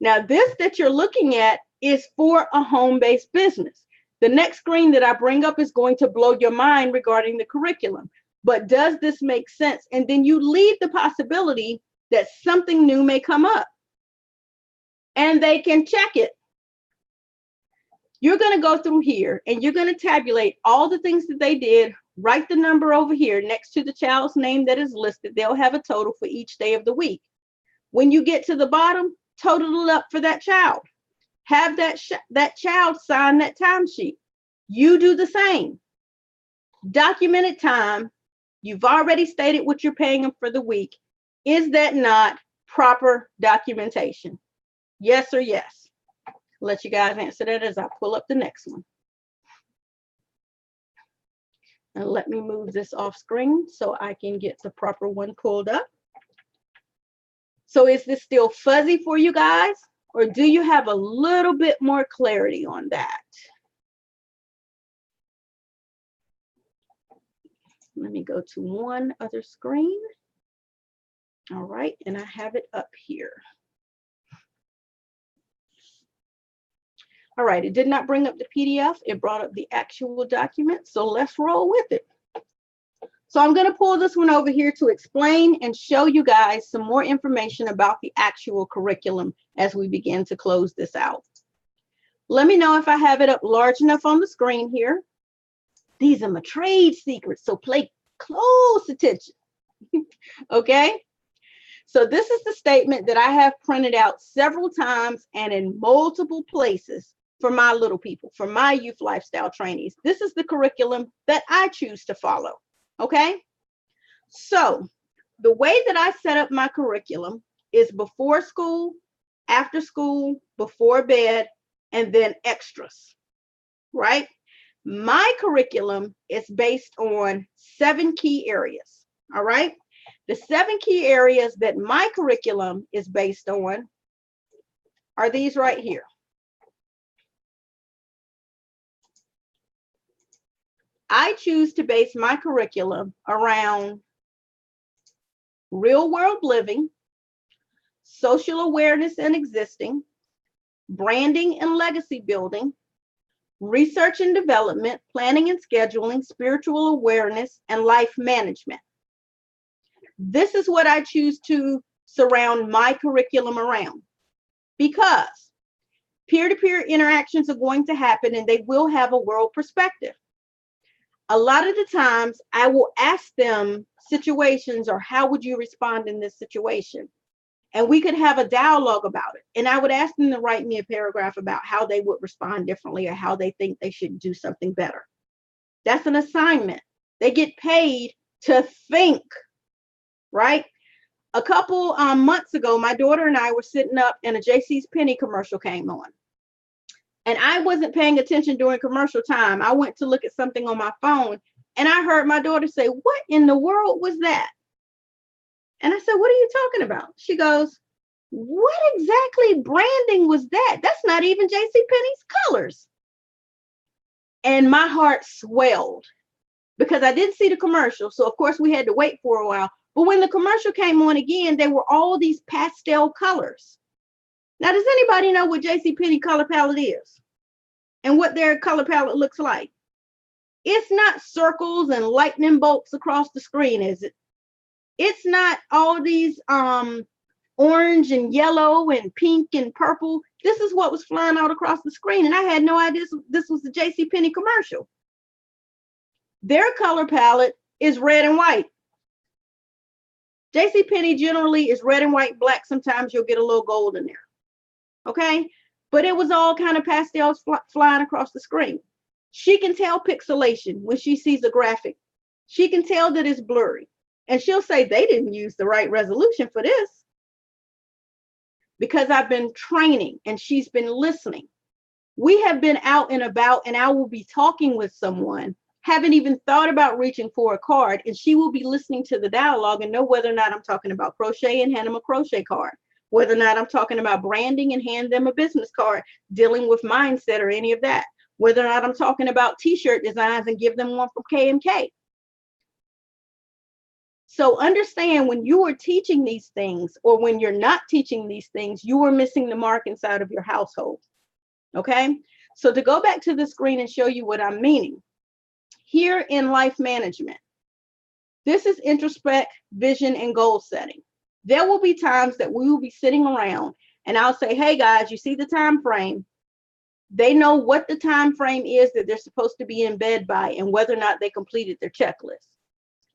Now, this that you're looking at is for a home-based business. The next screen that I bring up is going to blow your mind regarding the curriculum. But does this make sense? And then you leave the possibility that something new may come up and they can check it. You're going to go through here and you're going to tabulate all the things that they did. Write the number over here next to the child's name that is listed. They'll have a total for each day of the week. When you get to the bottom, total it up for that child. Have that child sign that timesheet. You do the same. Documented time. You've already stated what you're paying them for the week. Is that not proper documentation? Yes or yes? I'll let you guys answer that as I pull up the next one. And let me move this off screen so I can get the proper one pulled up. So is this still fuzzy for you guys? Or do you have a little bit more clarity on that? Let me go to one other screen. All right, and I have it up here. All right, it did not bring up the PDF. It brought up the actual document. So let's roll with it. So I'm going to pull this one over here to explain and show you guys some more information about the actual curriculum as we begin to close this out. Let me know if I have it up large enough on the screen here. These are my trade secrets, so pay close attention. Okay? So this is the statement that I have printed out several times and in multiple places for my little people, for my youth lifestyle trainees. This is the curriculum that I choose to follow. Okay? So the way that I set up my curriculum is before school, after school, before bed, and then extras, right? My curriculum is based on 7 key areas, all right? The 7 key areas that my curriculum is based on are these right here. I choose to base my curriculum around real world living, social awareness and existing, branding and legacy building, research and development, planning and scheduling, spiritual awareness, and life management. This is what I choose to surround my curriculum around, because peer-to-peer interactions are going to happen and they will have a world perspective. A lot of the times I will ask them situations or how would you respond in this situation? And we could have a dialogue about it. And I would ask them to write me a paragraph about how they would respond differently or how they think they should do something better. That's an assignment. They get paid to think, right? A couple months ago, my daughter and I were sitting up and a JC's Penney commercial came on. And I wasn't paying attention during commercial time. I went to look at something on my phone and I heard my daughter say, "What in the world was that?" And I said, "What are you talking about?" She goes, "What exactly branding was that? That's not even JCPenney's colors." And my heart swelled because I didn't see the commercial. So of course we had to wait for a while. But when the commercial came on again, there were all these pastel colors. Now, does anybody know what JCPenney color palette is and what their color palette looks like? It's not circles and lightning bolts across the screen, is it? It's not all these orange and yellow and pink and purple. This is what was flying out across the screen, and I had no idea this was the JCPenney commercial. Their color palette is red and white. JCPenney generally is red and white, black. Sometimes you'll get a little gold in there. Okay, but it was all kind of pastels flying across the screen. She can tell pixelation when she sees a graphic. She can tell that it's blurry. And she'll say they didn't use the right resolution for this. Because I've been training and she's been listening. We have been out and about and I will be talking with someone. haven't even thought about reaching for a card, and she will be listening to the dialogue and know whether or not I'm talking about crochet and hand them a crochet card, whether or not I'm talking about branding and hand them a business card, dealing with mindset or any of that, whether or not I'm talking about t-shirt designs and give them one from K&K. So understand, when you are teaching these things or when you're not teaching these things, you are missing the mark inside of your household. Okay, so to go back to the screen and show you what I'm meaning, here in life management, this is introspect, vision, and goal setting. There will be times that we will be sitting around and I'll say, hey guys, you see the time frame? They know what the time frame is that they're supposed to be in bed by and whether or not they completed their checklist.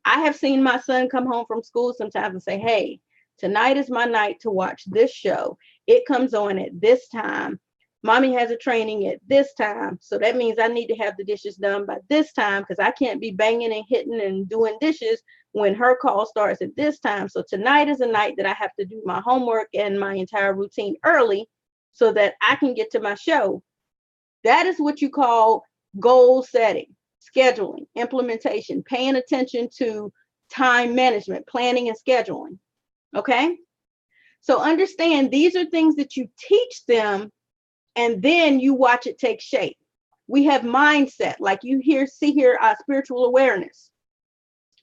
I have seen my son come home from school sometimes and say, hey, tonight is my night to watch this show. It comes on at this time. Mommy has a training at this time. So that means I need to have the dishes done by this time because I can't be banging and hitting and doing dishes when her call starts at this time. So tonight is a night that I have to do my homework and my entire routine early so that I can get to my show. That is what you call goal setting, scheduling, implementation, paying attention to time management, planning and scheduling. Okay? So understand, these are things that you teach them and then you watch it take shape. We have mindset, like you see here, spiritual awareness.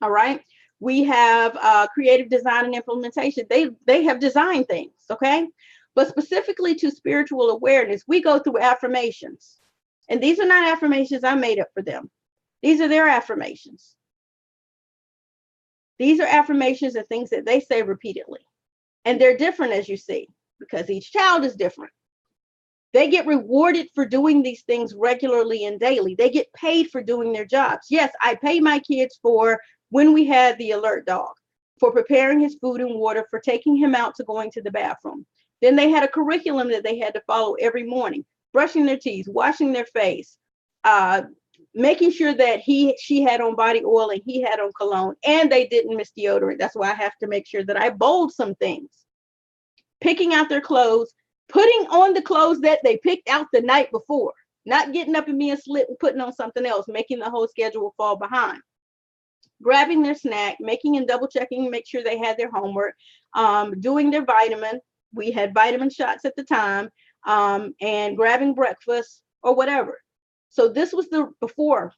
All right. We have creative design and implementation. They have designed things. Okay. But specifically to spiritual awareness, we go through affirmations. And these are not affirmations I made up for them. These are their affirmations. These are affirmations and things that they say repeatedly. And they're different, as you see, because each child is different. They get rewarded for doing these things regularly and daily. They get paid for doing their jobs. Yes, I pay my kids for when we had the alert dog, for preparing his food and water, for taking him out to going to the bathroom. Then they had a curriculum that they had to follow every morning, brushing their teeth, washing their face, making sure that she had on body oil and he had on cologne, and they didn't miss deodorant. That's why I have to make sure that I bold some things. Picking out their clothes, putting on the clothes that they picked out the night before, not getting up and being slipped and putting on something else, making the whole schedule fall behind. Grabbing their snack, making and double checking, make sure they had their homework, doing their vitamin. We had vitamin shots at the time, and grabbing breakfast or whatever. So this was the before.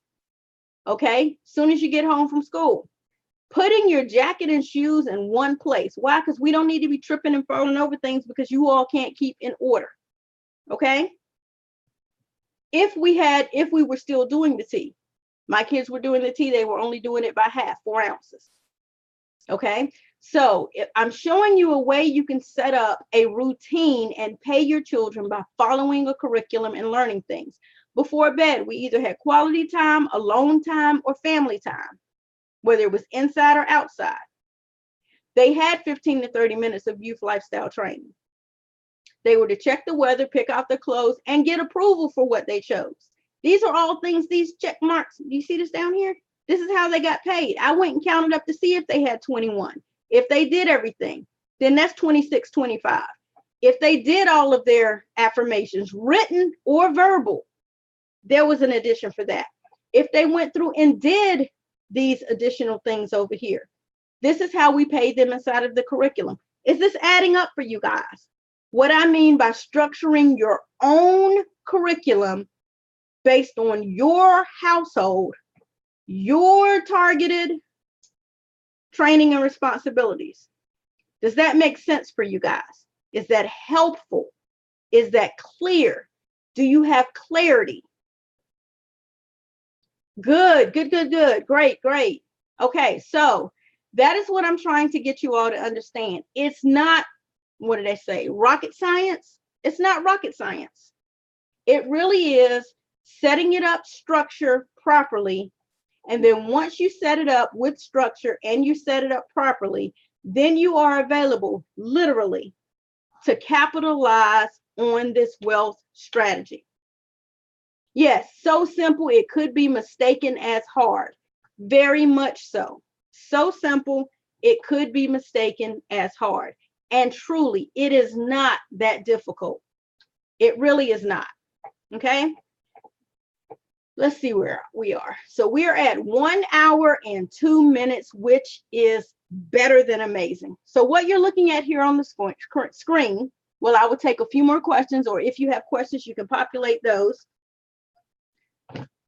Okay, soon as you get home from school, putting your jacket and shoes in one place. Why? Because we don't need to be tripping and falling over things because you all can't keep in order. Okay. If we were still doing the tea, my kids were doing the tea, they were only doing it by half, 4 ounces. Okay. So if I'm showing you a way you can set up a routine and pay your children by following a curriculum and learning things. Before bed, we either had quality time, alone time, or family time, whether it was inside or outside. They had 15 to 30 minutes of youth lifestyle training. They were to check the weather, pick out their clothes, and get approval for what they chose. These are all things, these check marks. Do you see this down here? This is how they got paid. I went and counted up to see if they had 21. If they did everything, then that's 26, 25. If they did all of their affirmations, written or verbal, there was an addition for that. If they went through and did these additional things over here, this is how we paid them inside of the curriculum. Is this adding up for you guys? What I mean by structuring your own curriculum based on your household, your targeted training and responsibilities. Does that make sense for you guys? Is that helpful? Is that clear? Do you have clarity? Good. Great. Okay, so that is what I'm trying to get you all to understand. It's not, what did I say, rocket science? It's not rocket science. It really is setting it up, structure properly. And then once you set it up with structure and you set it up properly, then you are available literally to capitalize on this wealth strategy. Yes, so simple, it could be mistaken as hard. Very much so. So simple, it could be mistaken as hard. And truly, it is not that difficult. It really is not. Okay? let's see where we are. So we are at 1 hour and 2 minutes, which is better than amazing. So what you're looking at here on the screen, well, I will take a few more questions, or if you have questions, you can populate those.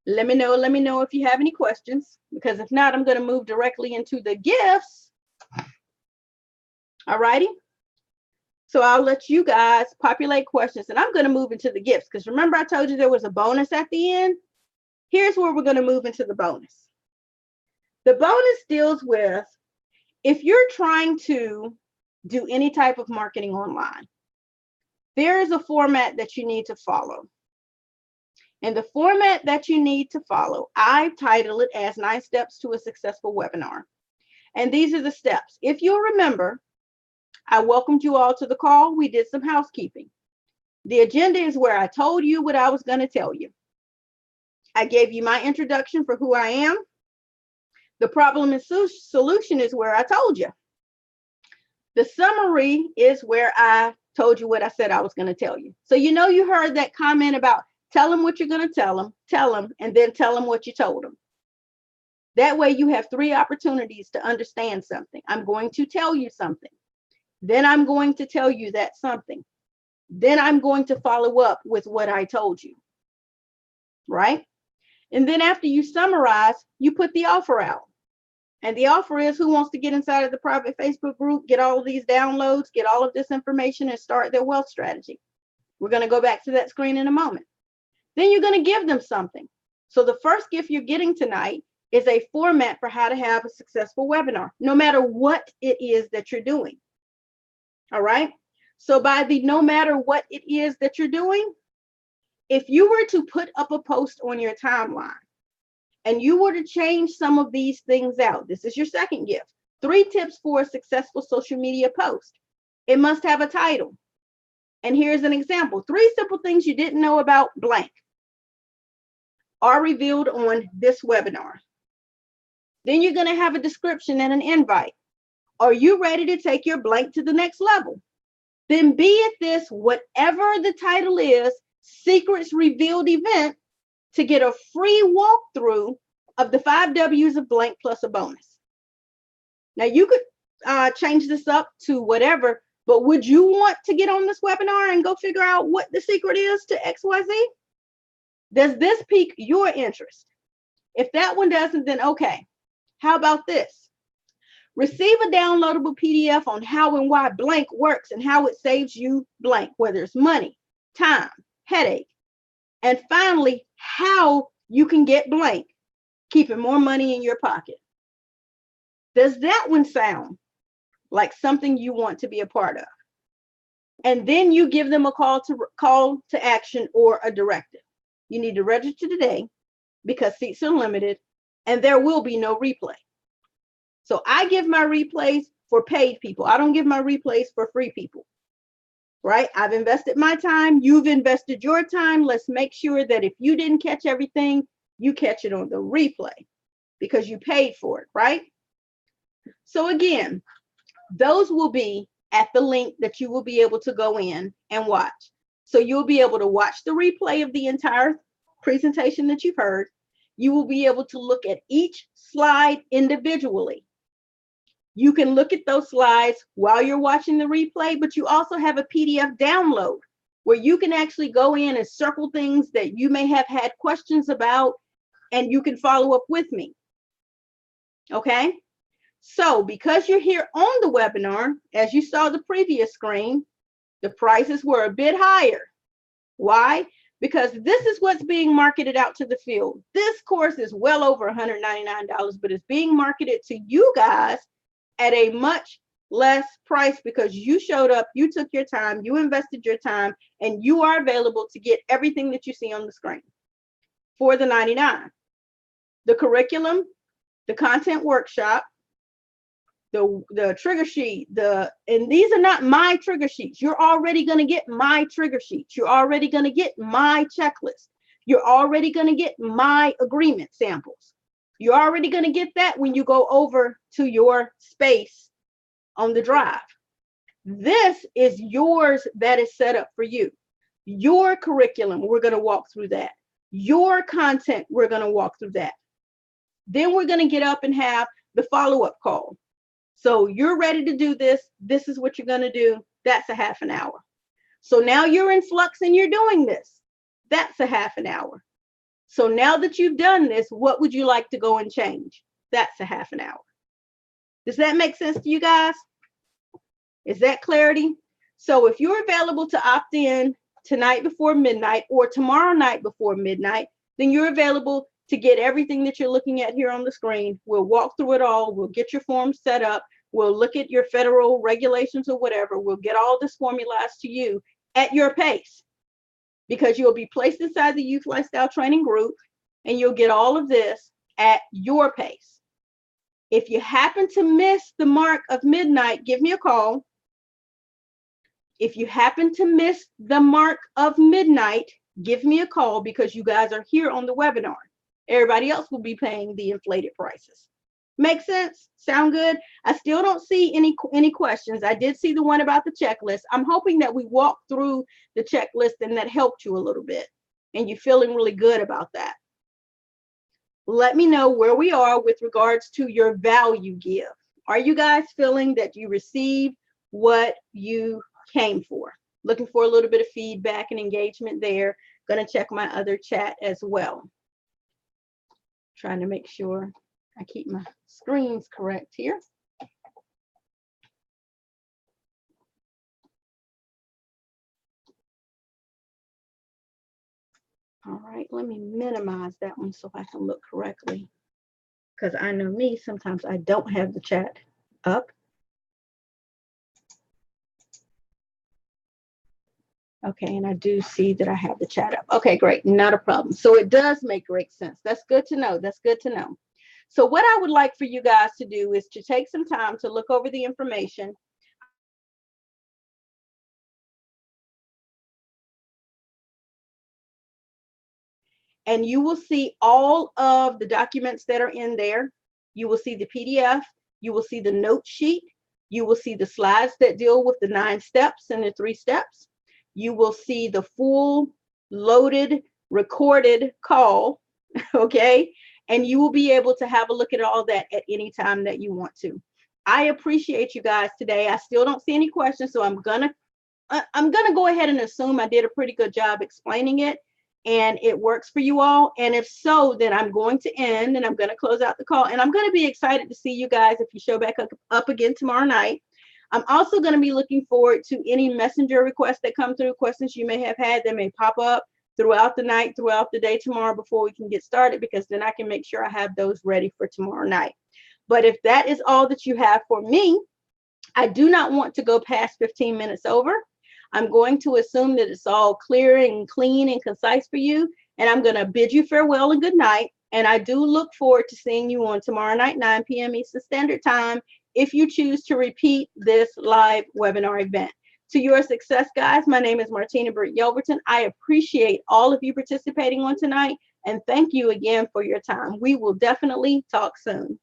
Let me know if you have any questions, because if not, I'm going to move directly into the gifts. All righty. So I'll let you guys populate questions, and I'm going to move into the gifts, because remember I told you there was a bonus at the end? Here's where we're going to move into the bonus. The bonus deals with if you're trying to do any type of marketing online, there is a format that you need to follow. And the format that you need to follow, I've titled it as 9 Steps to a Successful Webinar. And these are the steps. If you'll remember, I welcomed you all to the call. We did some housekeeping. The agenda is where I told you what I was going to tell you. I gave you my introduction for who I am. The problem and solution is where I told you. The summary is where I told you what I said I was going to tell you. So you know you heard that comment about tell them what you're going to tell them, and then tell them what you told them. That way you have 3 opportunities to understand something. I'm going to tell you something. Then I'm going to tell you that something. Then I'm going to follow up with what I told you. Right? And then after you summarize, you put the offer out. And the offer is who wants to get inside of the private Facebook group, get all of these downloads, get all of this information, and start their wealth strategy. We're going to go back to that screen in a moment. Then you're going to give them something. So the first gift you're getting tonight is a format for how to have a successful webinar, no matter what it is that you're doing. All right. So by the no matter what it is that you're doing, if you were to put up a post on your timeline and you were to change some of these things out, this is your second gift. 3 tips for a successful social media post. It must have a title. And here's an example. 3 simple things you didn't know about blank are revealed on this webinar. Then you're going to have a description and an invite. Are you ready to take your blank to the next level? Then be it this, whatever the title is, Secrets Revealed event, to get a free walkthrough of the 5 W's of blank plus a bonus. Now you could change this up to whatever, but would you want to get on this webinar and go figure out what the secret is to XYZ? Does this pique your interest? If that one doesn't, then okay. How about this? Receive a downloadable PDF on how and why blank works and how it saves you blank, whether it's money, time, headache. And finally, how you can get blank, keeping more money in your pocket. Does that one sound like something you want to be a part of? And then you give them a call to action or a directive. You need to register today because seats are limited and there will be no replay. So I give my replays for paid people. I don't give my replays for free people, right? I've invested my time. You've invested your time. Let's make sure that if you didn't catch everything, you catch it on the replay because you paid for it, right? So again, those will be at the link that you will be able to go in and watch. So you'll be able to watch the replay of the entire presentation that you've heard. You will be able to look at each slide individually. You can look at those slides while you're watching the replay, but you also have a PDF download where you can actually go in and circle things that you may have had questions about, and you can follow up with me. Okay? So because you're here on the webinar, as you saw the previous screen, the prices were a bit higher. Why? Because this is what's being marketed out to the field. This course is well over $199, but it's being marketed to you guys at a much less price because you showed up, you took your time, you invested your time, and you are available to get everything that you see on the screen for the $99. The curriculum, the content workshop, the trigger sheet, and these are not my trigger sheets. You're already going to get my trigger sheets. You're already going to get my checklist. You're already going to get my agreement samples. You're already going to get that when you go over to your space on the drive. This is yours that is set up for you. Your curriculum, we're going to walk through that. Your content, we're going to walk through that. Then we're going to get up and have the follow-up call. So you're ready to do this. This is what you're going to do. That's a half an hour. So now you're in flux and you're doing this. That's a half an hour. So now that you've done this, what would you like to go and change? That's a half an hour. Does that make sense to you guys? Is that clarity? So if you're available to opt in tonight before midnight or tomorrow night before midnight, then you're available to get everything that you're looking at here on the screen. We'll walk through it all. We'll get your form set up. We'll look at your federal regulations or whatever. We'll get all this formalized to you at your pace, because you'll be placed inside the Youth Lifestyle Training group and you'll get all of this at your pace. If you happen to miss the mark of midnight, give me a call. If you happen to miss the mark of midnight, give me a call, because you guys are here on the webinar. Everybody else will be paying the inflated prices. Make sense? Sound good? I still don't see any questions. I did see the one about the checklist. I'm hoping that we walked through the checklist and that helped you a little bit and you're feeling really good about that. Let me know where we are with regards to your value give. Are you guys feeling that you received what you came for? Looking for a little bit of feedback and engagement there. Going to check my other chat as well. Trying to make sure I keep my screens correct here. All right, let me minimize that one so I can look correctly, because I know me, sometimes I don't have the chat up. Okay, and I do see that I have the chat up. Okay, great, not a problem. So it does make great sense. That's good to know. That's good to know. So what I would like for you guys to do is to take some time to look over the information. And you will see all of the documents that are in there. You will see the PDF. You will see the note sheet. You will see the slides that deal with the 9 steps and the 3 steps. You will see the full loaded recorded call, okay? And you will be able to have a look at all that at any time that you want to. I appreciate you guys today. I still don't see any questions, so I'm gonna go ahead and assume I did a pretty good job explaining it and it works for you all. And if so, then I'm going to end and I'm going to close out the call. And I'm going to be excited to see you guys if you show back up again tomorrow night. I'm also going to be looking forward to any messenger requests that come through, questions you may have had that may pop up throughout the night, throughout the day tomorrow before we can get started, because then I can make sure I have those ready for tomorrow night. But if that is all that you have for me, I do not want to go past 15 minutes over. I'm going to assume that it's all clear and clean and concise for you. And I'm going to bid you farewell and good night. And I do look forward to seeing you on tomorrow night, 9 p.m. Eastern Standard Time, if you choose to repeat this live webinar event. To your success, guys, my name is Martina Britt Yelverton. I appreciate all of you participating on tonight. And thank you again for your time. We will definitely talk soon.